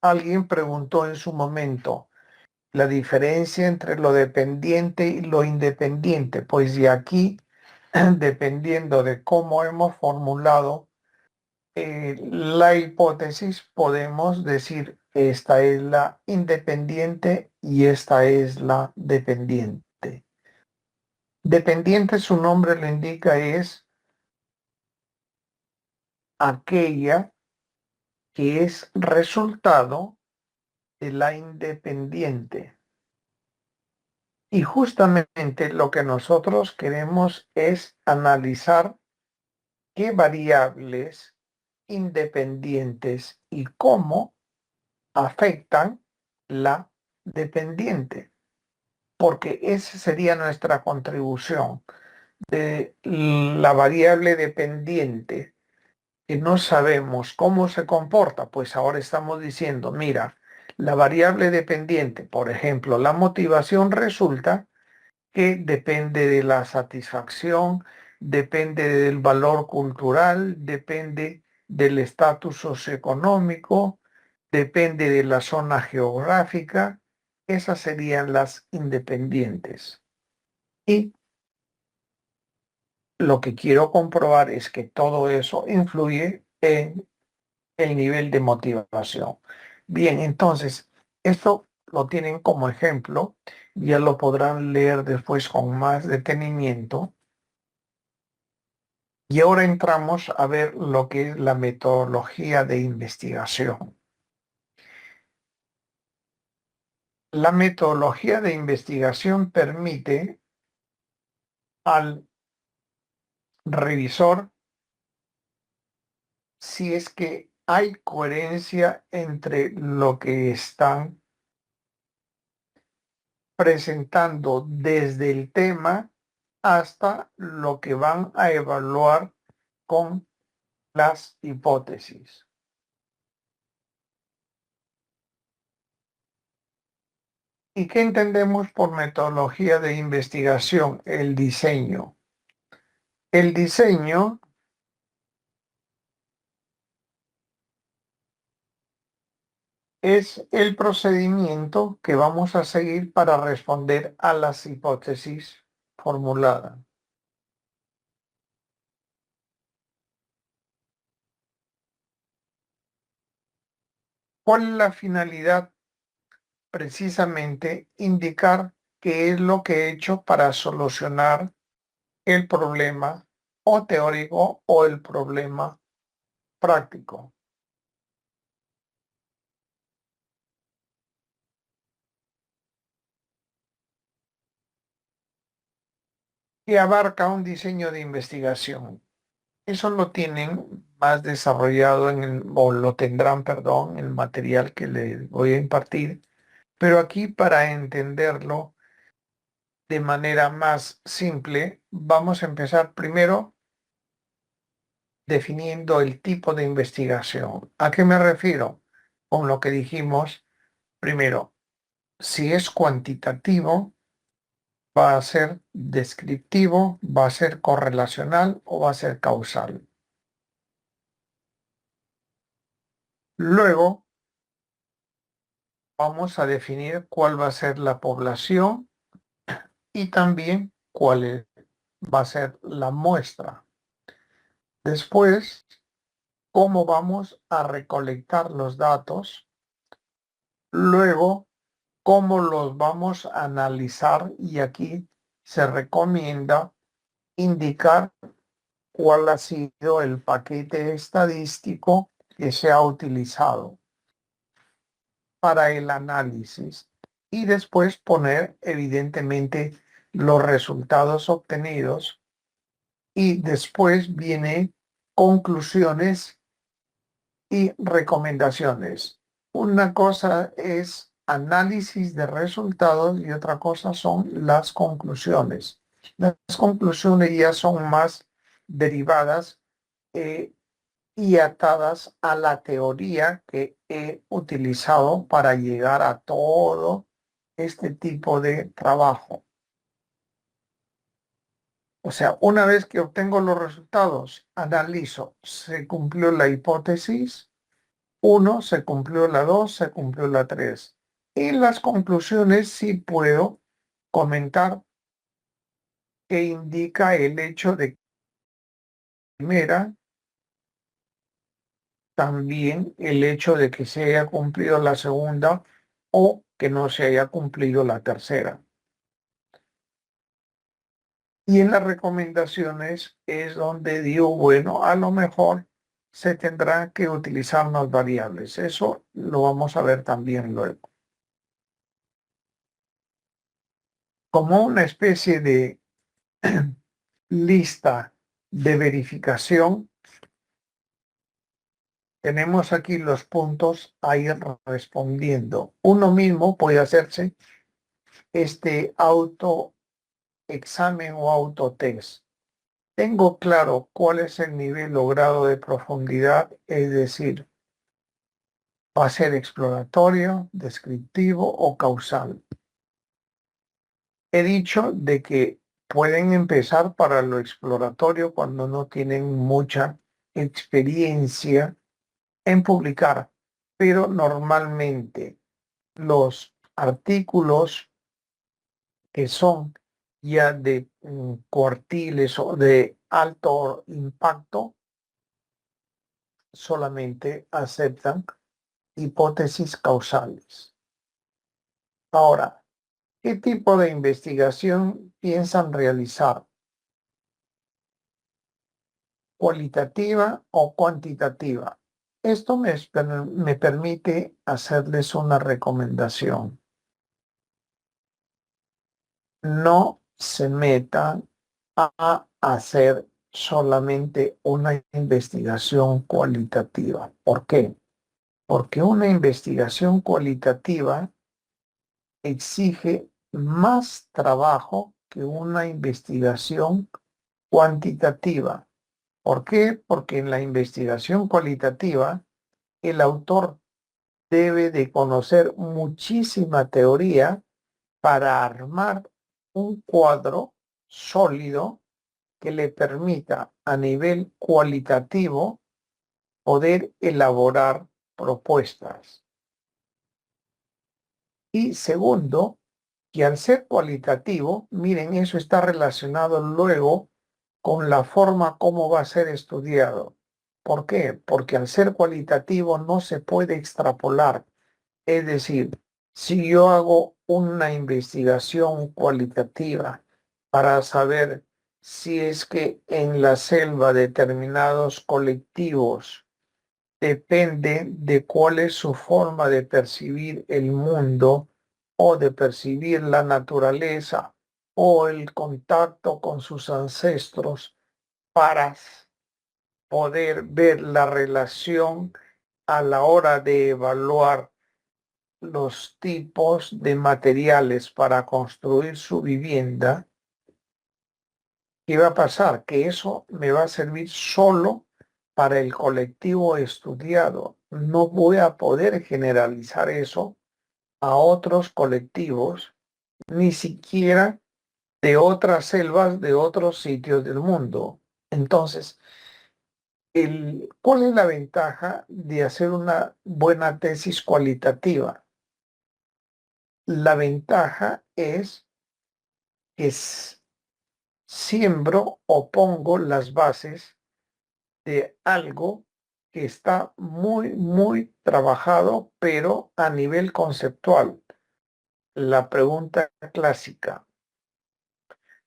Alguien preguntó en su momento la diferencia entre lo dependiente y lo independiente, pues de aquí, dependiendo de cómo hemos formulado la hipótesis, podemos decir esta es la independiente y esta es la dependiente. Dependiente, su nombre lo indica, es aquella que es resultado de la independiente. Y justamente lo que nosotros queremos es analizar qué variables independientes y cómo afectan la dependiente, porque esa sería nuestra contribución de la variable dependiente que no sabemos cómo se comporta, pues ahora estamos diciendo, mira, la variable dependiente, por ejemplo, la motivación resulta que depende de la satisfacción, depende del valor cultural, depende del estatus socioeconómico, depende de la zona geográfica. Esas serían las independientes. Y lo que quiero comprobar es que todo eso influye en el nivel de motivación. Bien, entonces, esto lo tienen como ejemplo, ya lo podrán leer después con más detenimiento. Y ahora entramos a ver lo que es la metodología de investigación. La metodología de investigación permite al revisor, si es que hay coherencia entre lo que están presentando desde el tema hasta lo que van a evaluar con las hipótesis. ¿Y qué entendemos por metodología de investigación? El diseño. El diseño es el procedimiento que vamos a seguir para responder a las hipótesis formuladas. ¿Cuál es la finalidad? Precisamente indicar qué es lo que he hecho para solucionar el problema o teórico o el problema práctico. Y abarca un diseño de investigación. Eso lo tienen más desarrollado o lo tendrán, perdón, en el material que les voy a impartir. Pero aquí, para entenderlo de manera más simple, vamos a empezar primero definiendo el tipo de investigación. ¿A qué me refiero? Con lo que dijimos primero, si es cuantitativo, va a ser descriptivo, va a ser correlacional o va a ser causal. Luego vamos a definir cuál va a ser la población y también cuál va a ser la muestra. Después, cómo vamos a recolectar los datos. Luego, cómo los vamos a analizar, y aquí se recomienda indicar cuál ha sido el paquete estadístico que se ha utilizado para el análisis y después poner evidentemente los resultados obtenidos, y después viene conclusiones y recomendaciones. Una cosa es análisis de resultados y otra cosa son las conclusiones. Las conclusiones ya son más derivadas y atadas a la teoría que he utilizado para llegar a todo este tipo de trabajo. O sea, una vez que obtengo los resultados, analizo, ¿se cumplió la hipótesis 1, se cumplió la 2, se cumplió la 3? Y las conclusiones sí puedo comentar que indica el hecho de que primera, también el hecho de que se haya cumplido la segunda o que no se haya cumplido la tercera. Y en las recomendaciones es donde digo, bueno, a lo mejor se tendrá que utilizar más variables. Eso lo vamos a ver también luego. Como una especie de lista de verificación, tenemos aquí los puntos a ir respondiendo. Uno mismo puede hacerse este autoexamen o autotest. Tengo claro cuál es el nivel o grado de profundidad, es decir, va a ser exploratorio, descriptivo o causal. He dicho de que pueden empezar para lo exploratorio cuando no tienen mucha experiencia en publicar, pero normalmente los artículos que son ya de cuartiles o de alto impacto solamente aceptan hipótesis causales. Ahora, ¿qué tipo de investigación piensan realizar? ¿Cualitativa o cuantitativa? Esto me permite hacerles una recomendación. No se metan a hacer solamente una investigación cualitativa. ¿Por qué? Porque una investigación cualitativa exige más trabajo que una investigación cuantitativa. ¿Por qué? Porque en la investigación cualitativa el autor debe de conocer muchísima teoría para armar un cuadro sólido que le permita a nivel cualitativo poder elaborar propuestas. Y segundo, que al ser cualitativo, miren, eso está relacionado luego con la forma como va a ser estudiado. ¿Por qué? Porque al ser cualitativo no se puede extrapolar. Es decir, si yo hago una investigación cualitativa para saber si es que en la selva determinados colectivos depende de cuál es su forma de percibir el mundo o de percibir la naturaleza o el contacto con sus ancestros para poder ver la relación a la hora de evaluar los tipos de materiales para construir su vivienda. ¿Qué va a pasar? Que eso me va a servir solo para el colectivo estudiado. No voy a poder generalizar eso a otros colectivos, ni siquiera de otras selvas de otros sitios del mundo. Entonces, ¿cuál es la ventaja de hacer una buena tesis cualitativa? La ventaja es que siembro o pongo las bases de algo que está muy, muy trabajado, pero a nivel conceptual. La pregunta clásica.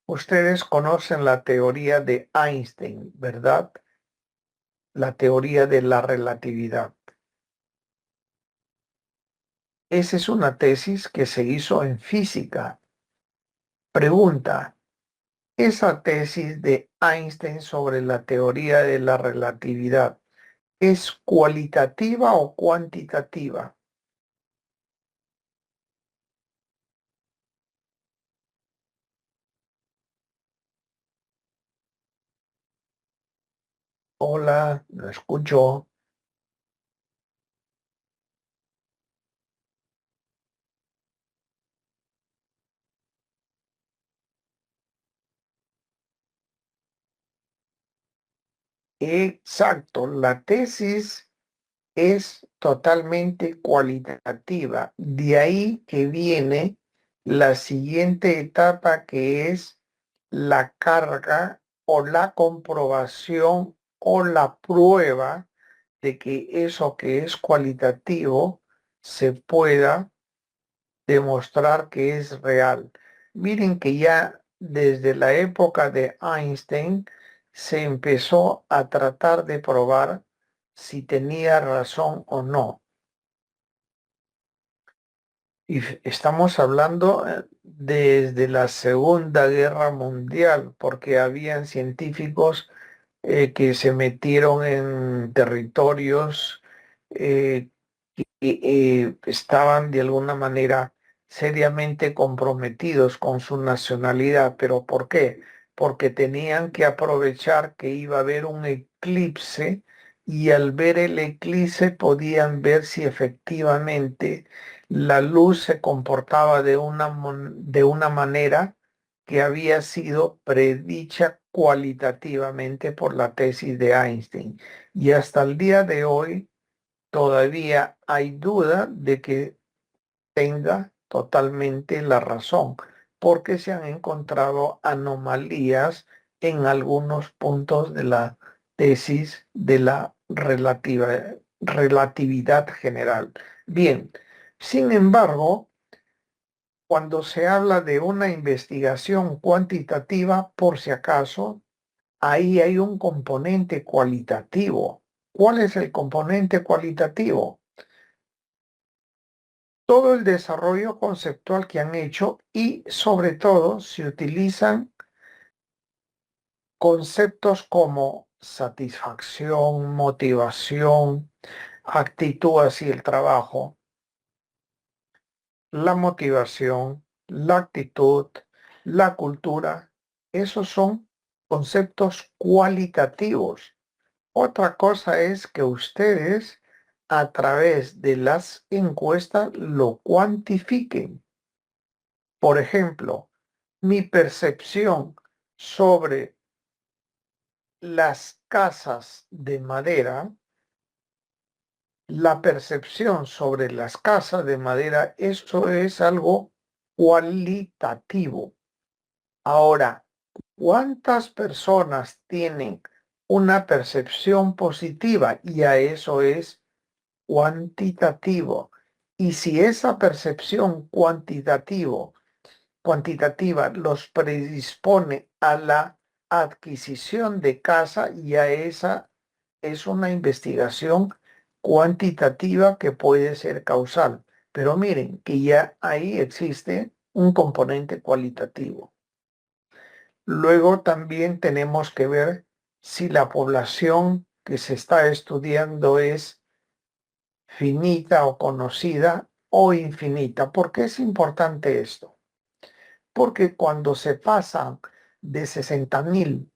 Ustedes conocen la teoría de Einstein, ¿verdad? La teoría de la relatividad. Esa es una tesis que se hizo en física. Pregunta, ¿esa tesis de Einstein sobre la teoría de la relatividad es cualitativa o cuantitativa? Hola, lo escucho. Exacto, la tesis es totalmente cualitativa. De ahí que viene la siguiente etapa, que es la carga o la comprobación o la prueba de que eso que es cualitativo se pueda demostrar que es real. Miren que ya desde la época de Einstein se empezó a tratar de probar si tenía razón o no. Y estamos hablando desde la Segunda Guerra Mundial, porque habían científicos que se metieron en territorios eh, estaban de alguna manera seriamente comprometidos con su nacionalidad. ¿Pero por qué? Porque tenían que aprovechar que iba a haber un eclipse y al ver el eclipse podían ver si efectivamente la luz se comportaba de una manera que había sido predicha cualitativamente por la tesis de Einstein. Y hasta el día de hoy todavía hay duda de que tenga totalmente la razón, porque se han encontrado anomalías en algunos puntos de la tesis de la relatividad general. Bien, sin embargo, cuando se habla de una investigación cuantitativa, por si acaso, ahí hay un componente cualitativo. ¿Cuál es el componente cualitativo? Todo el desarrollo conceptual que han hecho y sobre todo se utilizan conceptos como satisfacción, motivación, actitud hacia el trabajo, la motivación, la actitud la cultura, esos son conceptos cualitativos. Otra cosa es que ustedes a través de las encuestas lo cuantifiquen. Por ejemplo, mi percepción sobre las casas de madera, la percepción sobre las casas de madera, eso es algo cualitativo. Ahora, ¿cuántas personas tienen una percepción positiva? Y a eso es cuantitativo. Y si esa percepción cuantitativa los predispone a la adquisición de casa, ya esa es una investigación cuantitativa que puede ser causal. Pero miren que ya ahí existe un componente cualitativo. Luego también tenemos que ver si la población que se está estudiando es finita o conocida o infinita. ¿Por qué es importante esto? Porque cuando se pasan de 60.000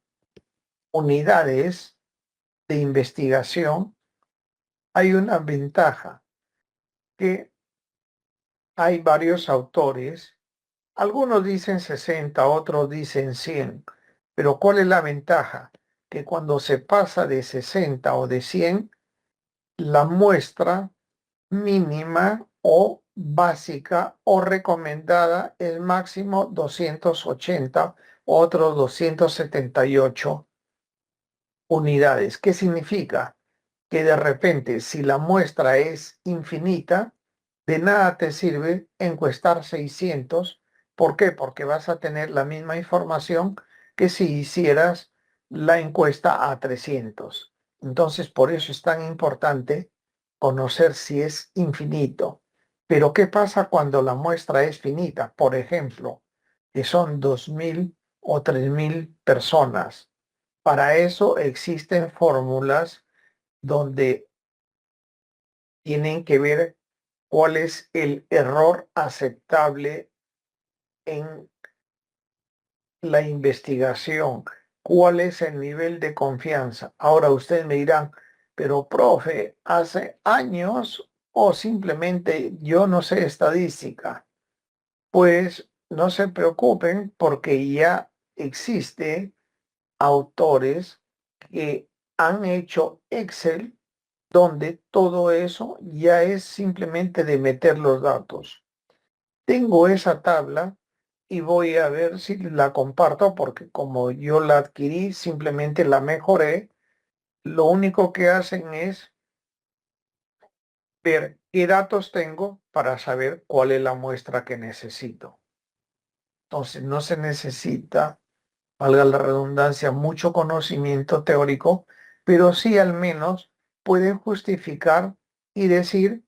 unidades de investigación, hay una ventaja, que hay varios autores, algunos dicen 60, otros dicen 100, pero ¿cuál es la ventaja? Que cuando se pasa de 60 o de 100, la muestra mínima o básica o recomendada es máximo 280, otros 278 unidades. ¿Qué significa? Que de repente, si la muestra es infinita, de nada te sirve encuestar 600. ¿Por qué? Porque vas a tener la misma información que si hicieras la encuesta a 300. Entonces, por eso es tan importante conocer si es infinito. Pero ¿qué pasa cuando la muestra es finita? Por ejemplo, que son 2.000 o 3.000 personas. Para eso existen fórmulas donde tienen que ver cuál es el error aceptable en la investigación, cuál es el nivel de confianza. Ahora ustedes me dirán, pero profe, hace años o simplemente yo no sé estadística. Pues no se preocupen porque ya existe autores que han hecho Excel donde todo eso ya es simplemente de meter los datos. Tengo esa tabla y voy a ver si la comparto porque como yo la adquirí, simplemente la mejoré. Lo único que hacen es ver qué datos tengo para saber cuál es la muestra que necesito. Entonces, no se necesita, valga la redundancia, mucho conocimiento teórico, pero sí al menos pueden justificar y decir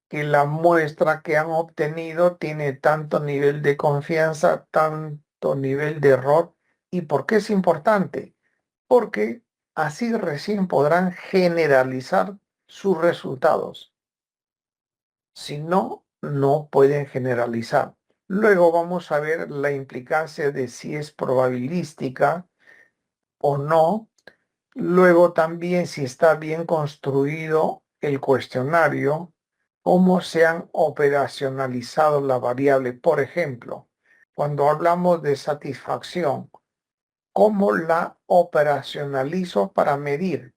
que la muestra que han obtenido tiene tanto nivel de confianza, tanto nivel de error. ¿Y por qué es importante? Porque así recién podrán generalizar sus resultados. Si no, no pueden generalizar. Luego vamos a ver la implicancia de si es probabilística o no. Luego también si está bien construido el cuestionario, cómo se han operacionalizado la variable. Por ejemplo, cuando hablamos de satisfacción, ¿cómo la operacionalizo para medir?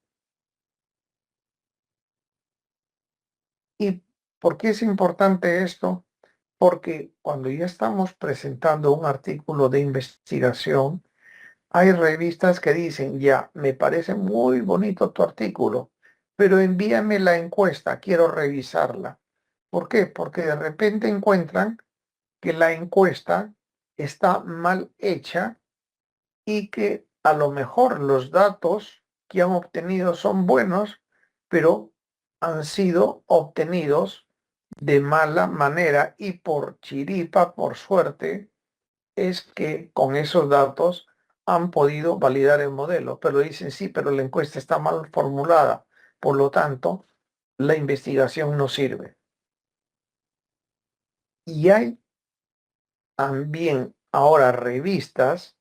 ¿Y por qué es importante esto? Porque cuando ya estamos presentando un artículo de investigación, hay revistas que dicen, ya, me parece muy bonito tu artículo, pero envíame la encuesta, quiero revisarla. ¿Por qué? Porque de repente encuentran que la encuesta está mal hecha y que a lo mejor los datos que han obtenido son buenos, pero han sido obtenidos de mala manera y por chiripa, por suerte, es que con esos datos han podido validar el modelo, pero dicen sí, pero la encuesta está mal formulada, por lo tanto, la investigación no sirve. Y hay también ahora revistas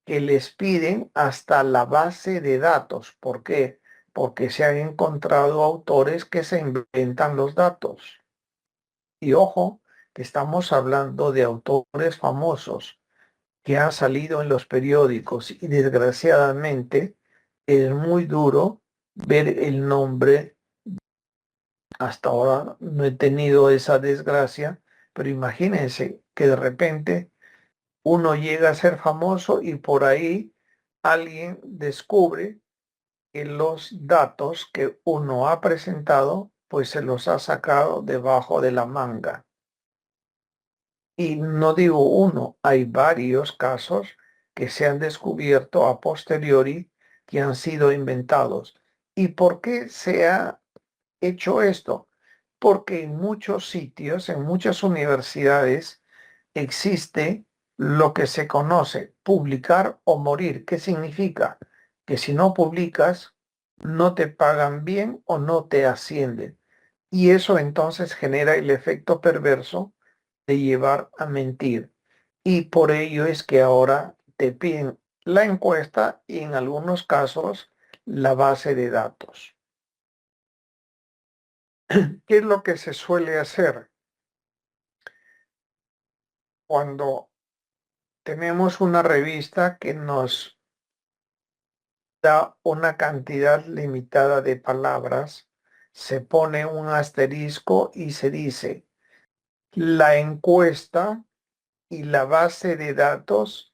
que les piden hasta la base de datos. ¿Por qué? Porque se han encontrado autores que se inventan los datos. Y ojo, que estamos hablando de autores famosos que han salido en los periódicos y desgraciadamente es muy duro ver el nombre. Hasta ahora no he tenido esa desgracia, pero imagínense que de repente uno llega a ser famoso y por ahí alguien descubre que los datos que uno ha presentado, pues se los ha sacado debajo de la manga. Y no digo uno, hay varios casos que se han descubierto a posteriori que han sido inventados. ¿Y por qué se ha hecho esto? Porque en muchos sitios, en muchas universidades, existe lo que se conoce publicar o morir. ¿Qué significa? Que si no publicas, no te pagan bien o no te ascienden. Y eso entonces genera el efecto perverso de llevar a mentir. Y por ello es que ahora te piden la encuesta y en algunos casos la base de datos. ¿Qué es lo que se suele hacer? Cuando tenemos una revista que nos da una cantidad limitada de palabras, se pone un asterisco y se dice, la encuesta y la base de datos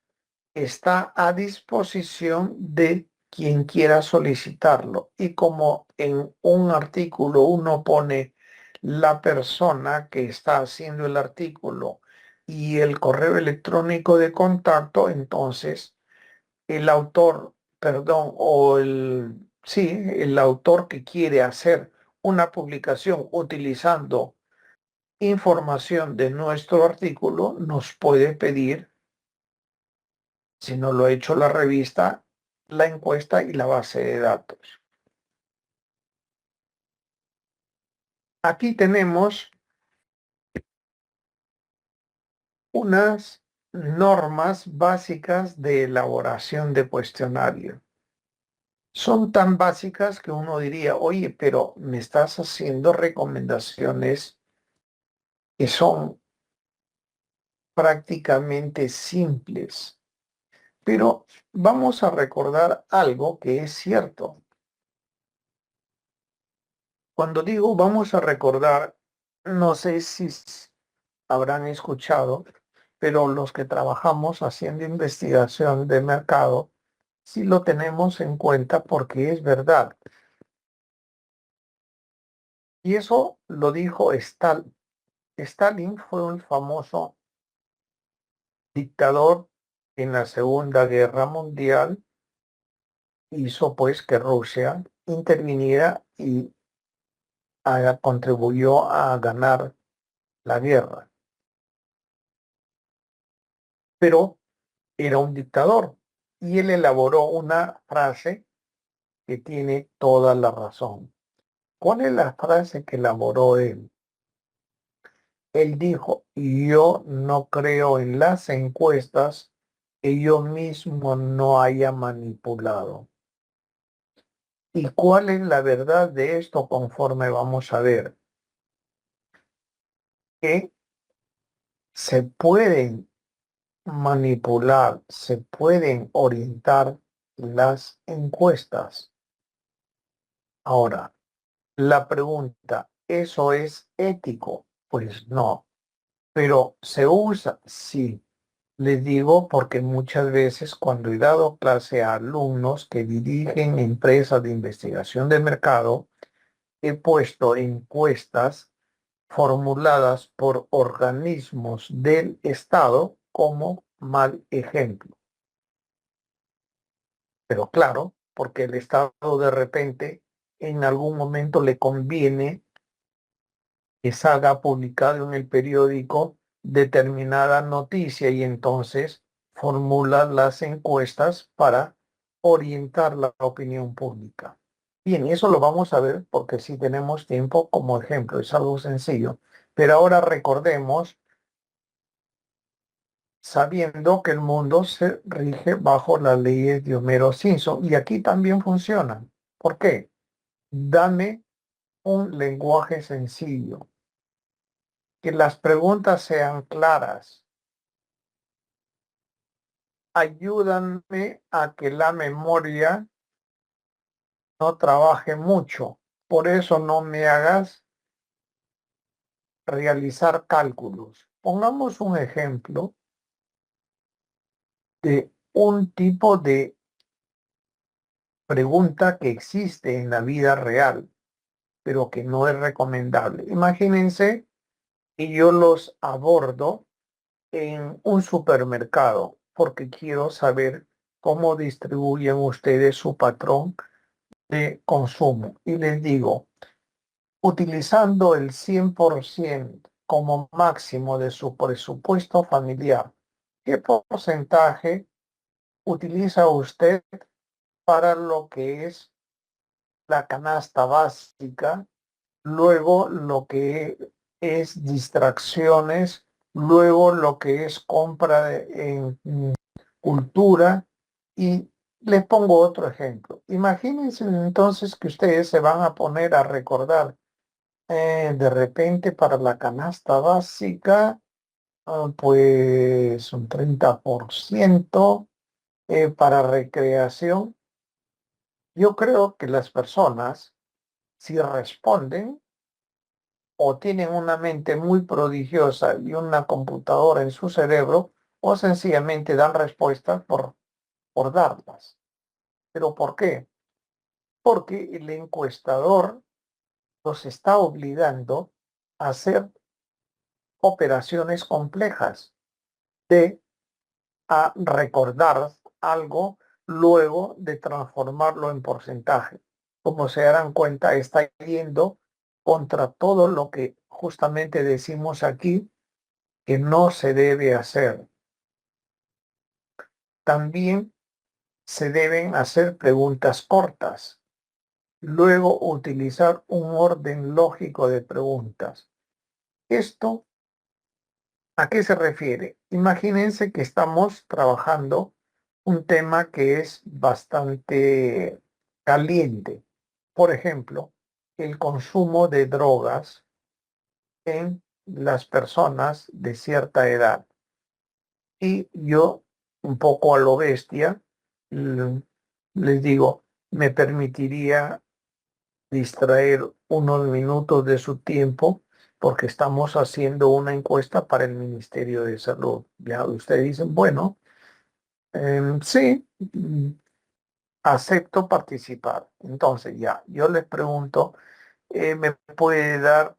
está a disposición de quien quiera solicitarlo. Y como en un artículo uno pone la persona que está haciendo el artículo y el correo electrónico de contacto, entonces el autor, perdón, el autor que quiere hacer una publicación utilizando información de nuestro artículo nos puede pedir, si no lo ha hecho la revista, la encuesta y la base de datos. Aquí tenemos unas normas básicas de elaboración de cuestionario. Son tan básicas que uno diría, oye, pero me estás haciendo recomendaciones que son prácticamente simples. Pero vamos a recordar algo que es cierto. Cuando digo vamos a recordar, no sé si habrán escuchado, pero los que trabajamos haciendo investigación de mercado, sí lo tenemos en cuenta porque es verdad. Y eso lo dijo Stalin. Stalin fue un famoso dictador en la Segunda Guerra Mundial, hizo pues que Rusia interviniera y contribuyó a ganar la guerra. Pero era un dictador y él elaboró una frase que tiene toda la razón. ¿Cuál es la frase que elaboró él? Él dijo, yo no creo en las encuestas que yo mismo no haya manipulado. ¿Y cuál es la verdad de esto conforme vamos a ver? Que se pueden manipular, se pueden orientar las encuestas. Ahora, la pregunta, ¿eso es ético? Pues no, pero se usa, sí. Les digo porque muchas veces cuando he dado clase a alumnos que dirigen empresas de investigación de mercado, he puesto encuestas formuladas por organismos del Estado como mal ejemplo. Pero claro, porque el Estado de repente en algún momento le conviene que salga publicado en el periódico determinada noticia y entonces formula las encuestas para orientar la opinión pública. Bien, eso lo vamos a ver porque si tenemos tiempo como ejemplo, es algo sencillo. Pero ahora recordemos sabiendo que el mundo se rige bajo las leyes de Homero Simpson. Y aquí también funcionan. ¿Por qué? Dame un lenguaje sencillo, que las preguntas sean claras. Ayúdame a que la memoria no trabaje mucho. Por eso no me hagas realizar cálculos. Pongamos un ejemplo de un tipo de pregunta que existe en la vida real, pero que no es recomendable. Imagínense que yo los abordo en un supermercado porque quiero saber cómo distribuyen ustedes su patrón de consumo. Y les digo, utilizando el 100% como máximo de su presupuesto familiar, ¿qué porcentaje utiliza usted para lo que es la canasta básica, luego lo que es distracciones, luego lo que es compra en cultura? Y les pongo otro ejemplo. Imagínense entonces que ustedes se van a poner a recordar de repente para la canasta básica, pues un 30%, para recreación. Yo creo que las personas, si responden o tienen una mente muy prodigiosa y una computadora en su cerebro, o sencillamente dan respuestas por darlas. ¿Pero por qué? Porque el encuestador los está obligando a hacer operaciones complejas de a recordar algo luego de transformarlo en porcentaje. Como se darán cuenta, está yendo contra todo lo que justamente decimos aquí que no se debe hacer. También se deben hacer preguntas cortas, luego utilizar un orden lógico de preguntas. ¿Esto a qué se refiere? Imagínense que estamos trabajando un tema que es bastante caliente. Por ejemplo, el consumo de drogas en las personas de cierta edad. Y yo, un poco a lo bestia, les digo, me permitiría distraer unos minutos de su tiempo porque estamos haciendo una encuesta para el Ministerio de Salud. Ya ustedes dicen, bueno, sí, acepto participar. Entonces ya, yo les pregunto, ¿me puede dar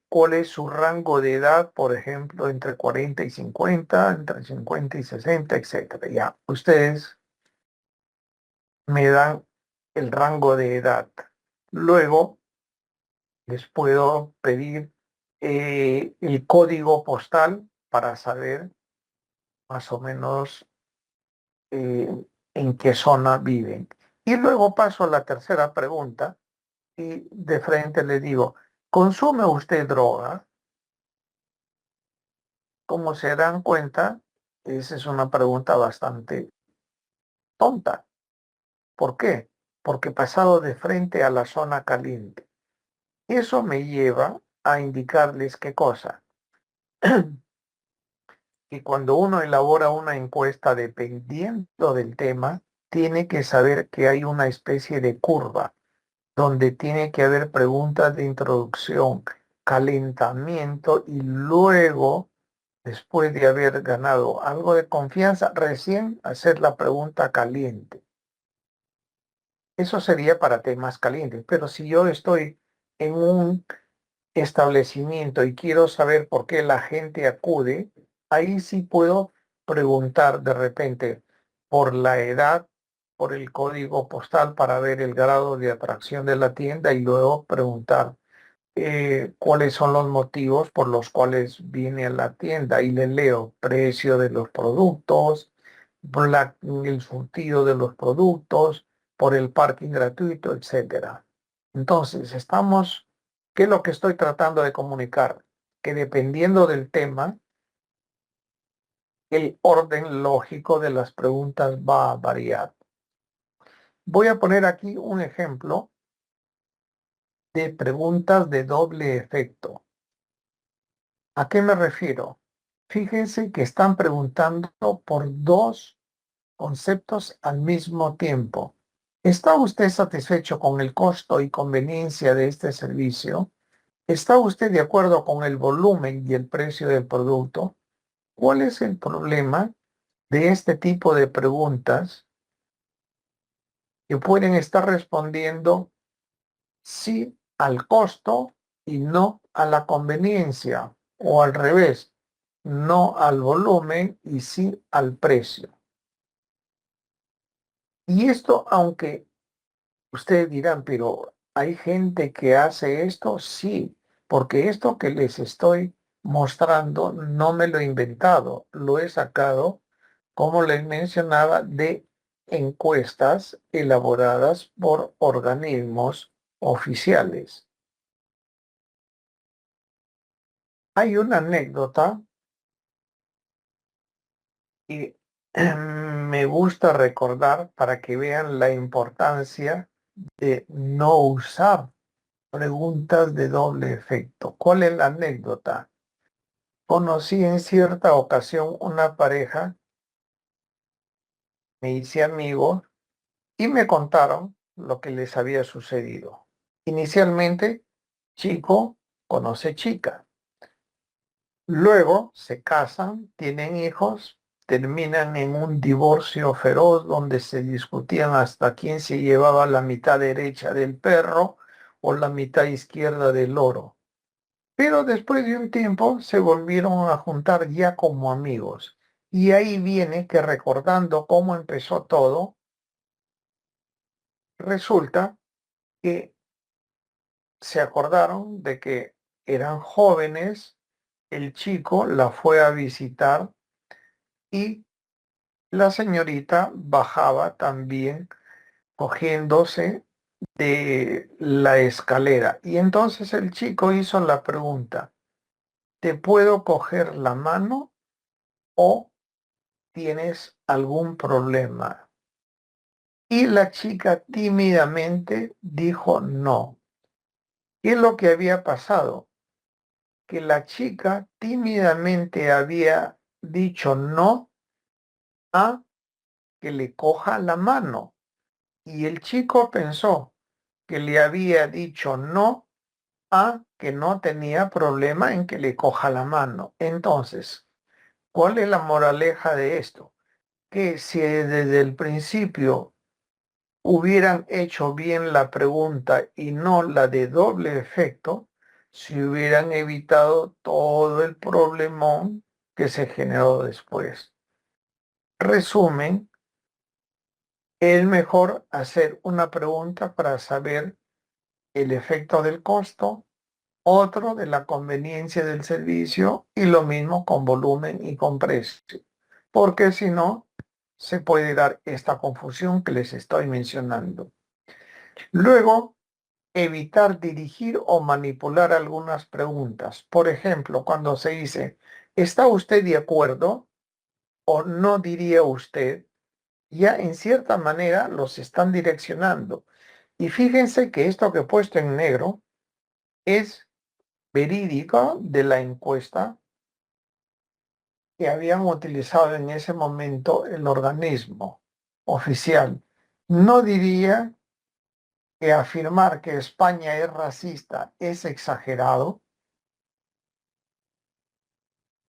cuál es su rango de edad, por ejemplo, entre 40 y 50, entre 50 y 60, etcétera? Ya, ustedes me dan el rango de edad. Luego les puedo pedir el código postal para saber más o menos en qué zona viven. Y luego paso a la tercera pregunta y de frente le digo, ¿consume usted droga? Como se dan cuenta, esa es una pregunta bastante tonta. ¿Por qué? Porque he pasado de frente a la zona caliente. Eso me lleva a indicarles qué cosa. Que cuando uno elabora una encuesta dependiendo del tema, tiene que saber que hay una especie de curva donde tiene que haber preguntas de introducción, calentamiento y luego, después de haber ganado algo de confianza, recién hacer la pregunta caliente. Eso sería para temas calientes, pero si yo estoy en un establecimiento y quiero saber por qué la gente acude, ahí sí puedo preguntar de repente por la edad, por el código postal para ver el grado de atracción de la tienda y luego preguntar cuáles son los motivos por los cuales viene a la tienda y le leo precio de los productos, por el surtido de los productos, por el parking gratuito, etcétera. Entonces, ¿qué es lo que estoy tratando de comunicar? Que dependiendo del tema, el orden lógico de las preguntas va a variar. Voy a poner aquí un ejemplo de preguntas de doble efecto. ¿A qué me refiero? Fíjense que están preguntando por dos conceptos al mismo tiempo. ¿Está usted satisfecho con el costo y conveniencia de este servicio? ¿Está usted de acuerdo con el volumen y el precio del producto? ¿Cuál es el problema de este tipo de preguntas que pueden estar respondiendo sí al costo y no a la conveniencia, o al revés, no al volumen y sí al precio? Y esto, aunque ustedes dirán, pero ¿hay gente que hace esto? Sí, porque esto que les estoy mostrando no me lo he inventado, lo he sacado, como les mencionaba, de encuestas elaboradas por organismos oficiales. Hay una anécdota que me gusta recordar para que vean la importancia de no usar preguntas de doble efecto. ¿Cuál es la anécdota? Conocí en cierta ocasión una pareja, me hice amigo y me contaron lo que les había sucedido. Inicialmente, chico conoce chica. Luego se casan, tienen hijos, terminan en un divorcio feroz donde se discutían hasta quién se llevaba la mitad derecha del perro o la mitad izquierda del loro. Pero después de un tiempo se volvieron a juntar ya como amigos. Y ahí viene que, recordando cómo empezó todo, resulta que se acordaron de que eran jóvenes, el chico la fue a visitar y la señorita bajaba también cogiéndose de la escalera. Y entonces el chico hizo la pregunta: ¿te puedo coger la mano o tienes algún problema? Y la chica tímidamente dijo no. ¿Qué es lo que había pasado? Que la chica tímidamente había dicho no a que le coja la mano. Y el chico pensó que le había dicho no a que no tenía problema en que le coja la mano. Entonces, ¿cuál es la moraleja de esto? Que si desde el principio hubieran hecho bien la pregunta y no la de doble efecto, se hubieran evitado todo el problemón que se generó después. Resumen, es mejor hacer una pregunta para saber el efecto del costo, otro de la conveniencia del servicio, y lo mismo con volumen y con precio, porque si no, se puede dar esta confusión que les estoy mencionando. Luego, evitar dirigir o manipular algunas preguntas. Por ejemplo, cuando se dice, ¿está usted de acuerdo? O no diría usted, ya en cierta manera los están direccionando. Y fíjense que esto que he puesto en negro es verídico de la encuesta que habían utilizado en ese momento el organismo oficial. No diría que afirmar que España es racista es exagerado.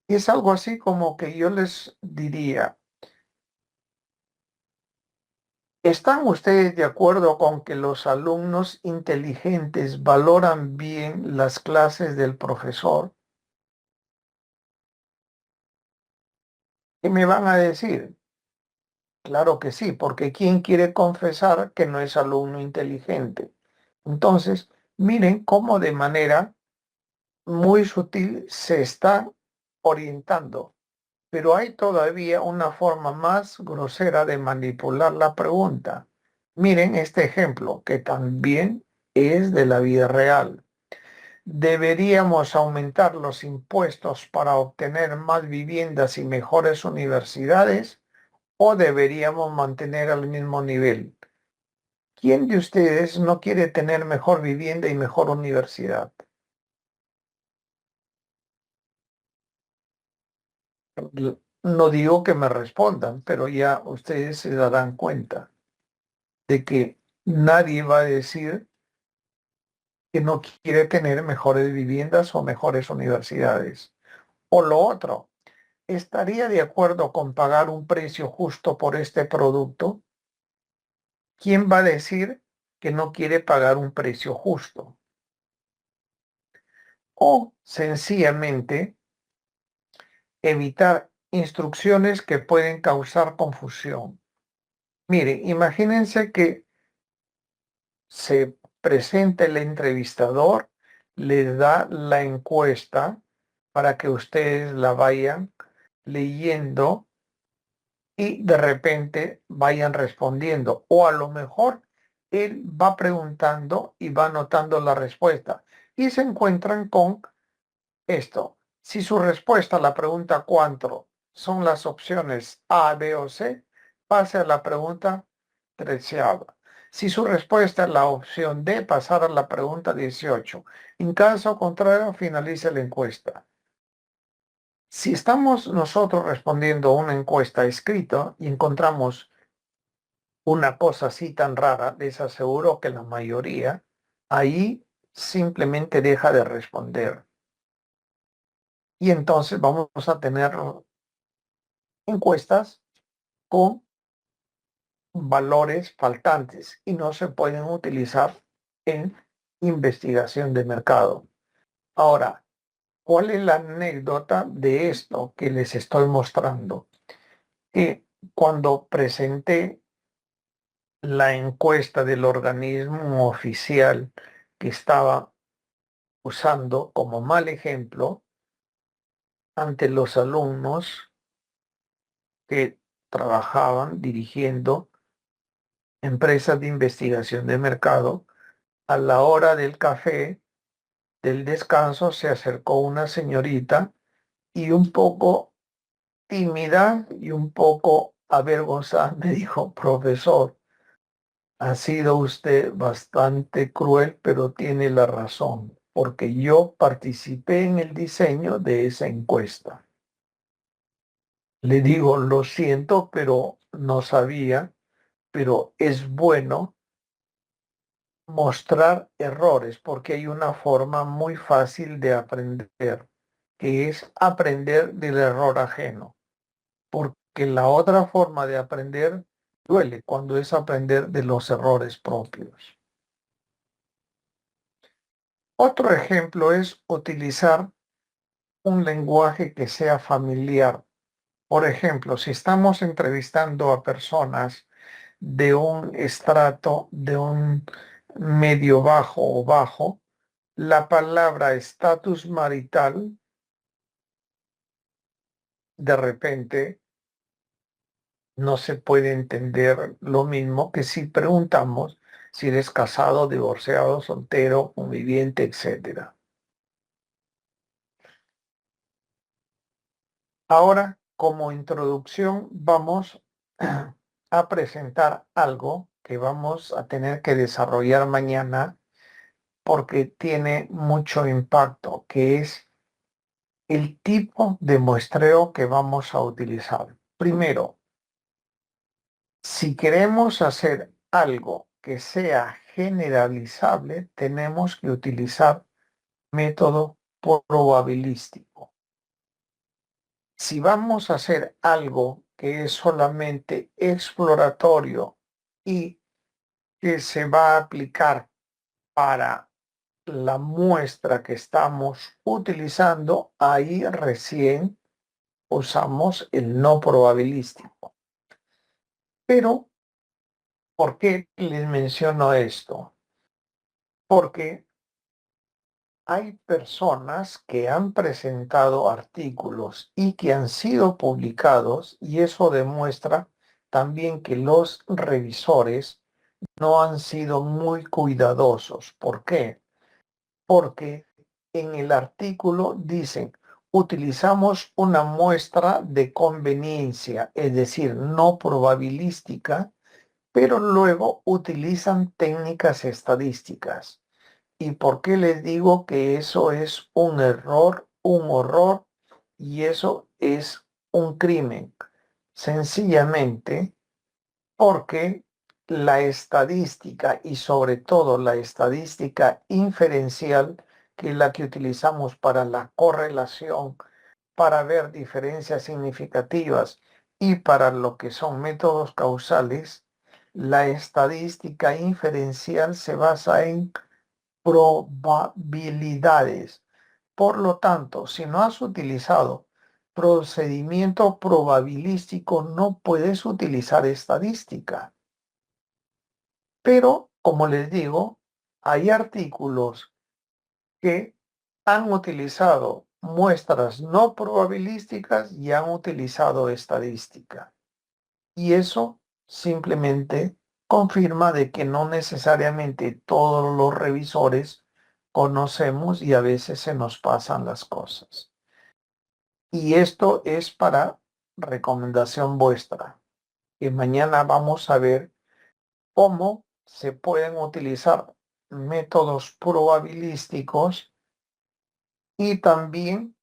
Es algo así como que yo les diría, ¿están ustedes de acuerdo con que los alumnos inteligentes valoran bien las clases del profesor? ¿Qué me van a decir? Claro que sí, porque ¿quién quiere confesar que no es alumno inteligente? Entonces, miren cómo de manera muy sutil se está orientando. Pero hay todavía una forma más grosera de manipular la pregunta. Miren este ejemplo, que también es de la vida real. ¿Deberíamos aumentar los impuestos para obtener más viviendas y mejores universidades o deberíamos mantener al mismo nivel? ¿Quién de ustedes no quiere tener mejor vivienda y mejor universidad? No digo que me respondan, pero ya ustedes se darán cuenta de que nadie va a decir que no quiere tener mejores viviendas o mejores universidades. O lo otro, ¿estaría de acuerdo con pagar un precio justo por este producto? ¿Quién va a decir que no quiere pagar un precio justo? O sencillamente evitar instrucciones que pueden causar confusión. Mire, imagínense que se presenta el entrevistador, les da la encuesta para que ustedes la vayan leyendo y de repente vayan respondiendo. O a lo mejor él va preguntando y va anotando la respuesta y se encuentran con esto. Si su respuesta a la pregunta cuánto son las opciones A, B o C, pase a la pregunta 13ª. Si su respuesta es la opción D, pasar a la pregunta 18. En caso contrario, finalice la encuesta. Si estamos nosotros respondiendo una encuesta escrita y encontramos una cosa así tan rara, les aseguro que la mayoría ahí simplemente deja de responder. Y entonces vamos a tener encuestas con valores faltantes y no se pueden utilizar en investigación de mercado. Ahora, ¿cuál es la anécdota de esto que les estoy mostrando? Que cuando presenté la encuesta del organismo oficial que estaba usando como mal ejemplo ante los alumnos que trabajaban dirigiendo empresas de investigación de mercado, a la hora del café, del descanso, se acercó una señorita y un poco tímida y un poco avergonzada me dijo, profesor, ha sido usted bastante cruel, pero tiene la razón, porque yo participé en el diseño de esa encuesta. Le digo, lo siento, pero no sabía, pero es bueno mostrar errores, porque hay una forma muy fácil de aprender, que es aprender del error ajeno, porque la otra forma de aprender duele cuando es aprender de los errores propios. Otro ejemplo es utilizar un lenguaje que sea familiar. Por ejemplo, si estamos entrevistando a personas de un estrato, de un medio bajo o bajo, la palabra estatus marital de repente no se puede entender lo mismo que si preguntamos si eres casado, divorciado, soltero, conviviente, etc. Ahora, como introducción, vamos a presentar algo que vamos a tener que desarrollar mañana porque tiene mucho impacto, que es el tipo de muestreo que vamos a utilizar. Primero, si queremos hacer algo que sea generalizable, tenemos que utilizar método probabilístico. Si vamos a hacer algo que es solamente exploratorio y que se va a aplicar para la muestra que estamos utilizando, ahí recién usamos el no probabilístico. Pero, ¿por qué les menciono esto? Porque hay personas que han presentado artículos y que han sido publicados y eso demuestra también que los revisores no han sido muy cuidadosos. ¿Por qué? Porque en el artículo dicen, utilizamos una muestra de conveniencia, es decir, no probabilística, pero luego utilizan técnicas estadísticas. ¿Y por qué les digo que eso es un error, un horror y eso es un crimen? Sencillamente porque la estadística y sobre todo la estadística inferencial, que es la que utilizamos para la correlación, para ver diferencias significativas y para lo que son métodos causales, la estadística inferencial se basa en probabilidades. Por lo tanto, si no has utilizado procedimiento probabilístico, no puedes utilizar estadística. Pero, como les digo, hay artículos que han utilizado muestras no probabilísticas y han utilizado estadística. Y eso simplemente confirma de que no necesariamente todos los revisores conocemos y a veces se nos pasan las cosas. Y esto es para recomendación vuestra, que mañana vamos a ver cómo se pueden utilizar métodos probabilísticos y también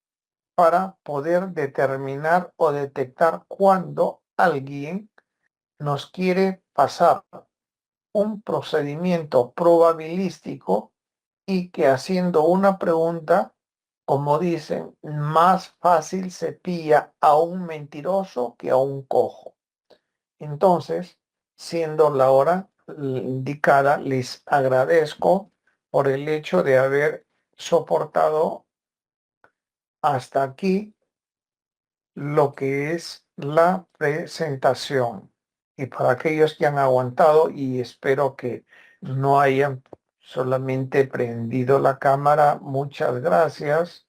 para poder determinar o detectar cuando alguien nos quiere pasar un procedimiento probabilístico y que haciendo una pregunta, como dicen, más fácil se pilla a un mentiroso que a un cojo. Entonces, siendo la hora indicada, les agradezco por el hecho de haber soportado hasta aquí lo que es la presentación. Y para aquellos que han aguantado, y espero que no hayan solamente prendido la cámara, muchas gracias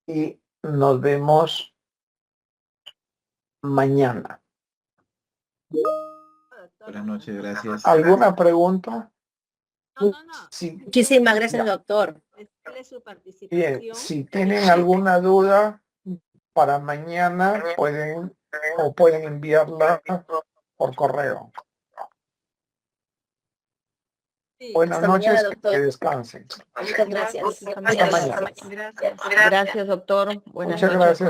y nos vemos mañana. Buenas noches, gracias. ¿Alguna pregunta? No. Si, Muchísimas gracias, ya. doctor. Bien, si tienen alguna duda para mañana, pueden enviarla por correo. Buenas Hasta noches, mañana, que doctor. descansen. Muchas gracias. Hasta mañana. Gracias, doctor. Buenas Muchas noches. gracias.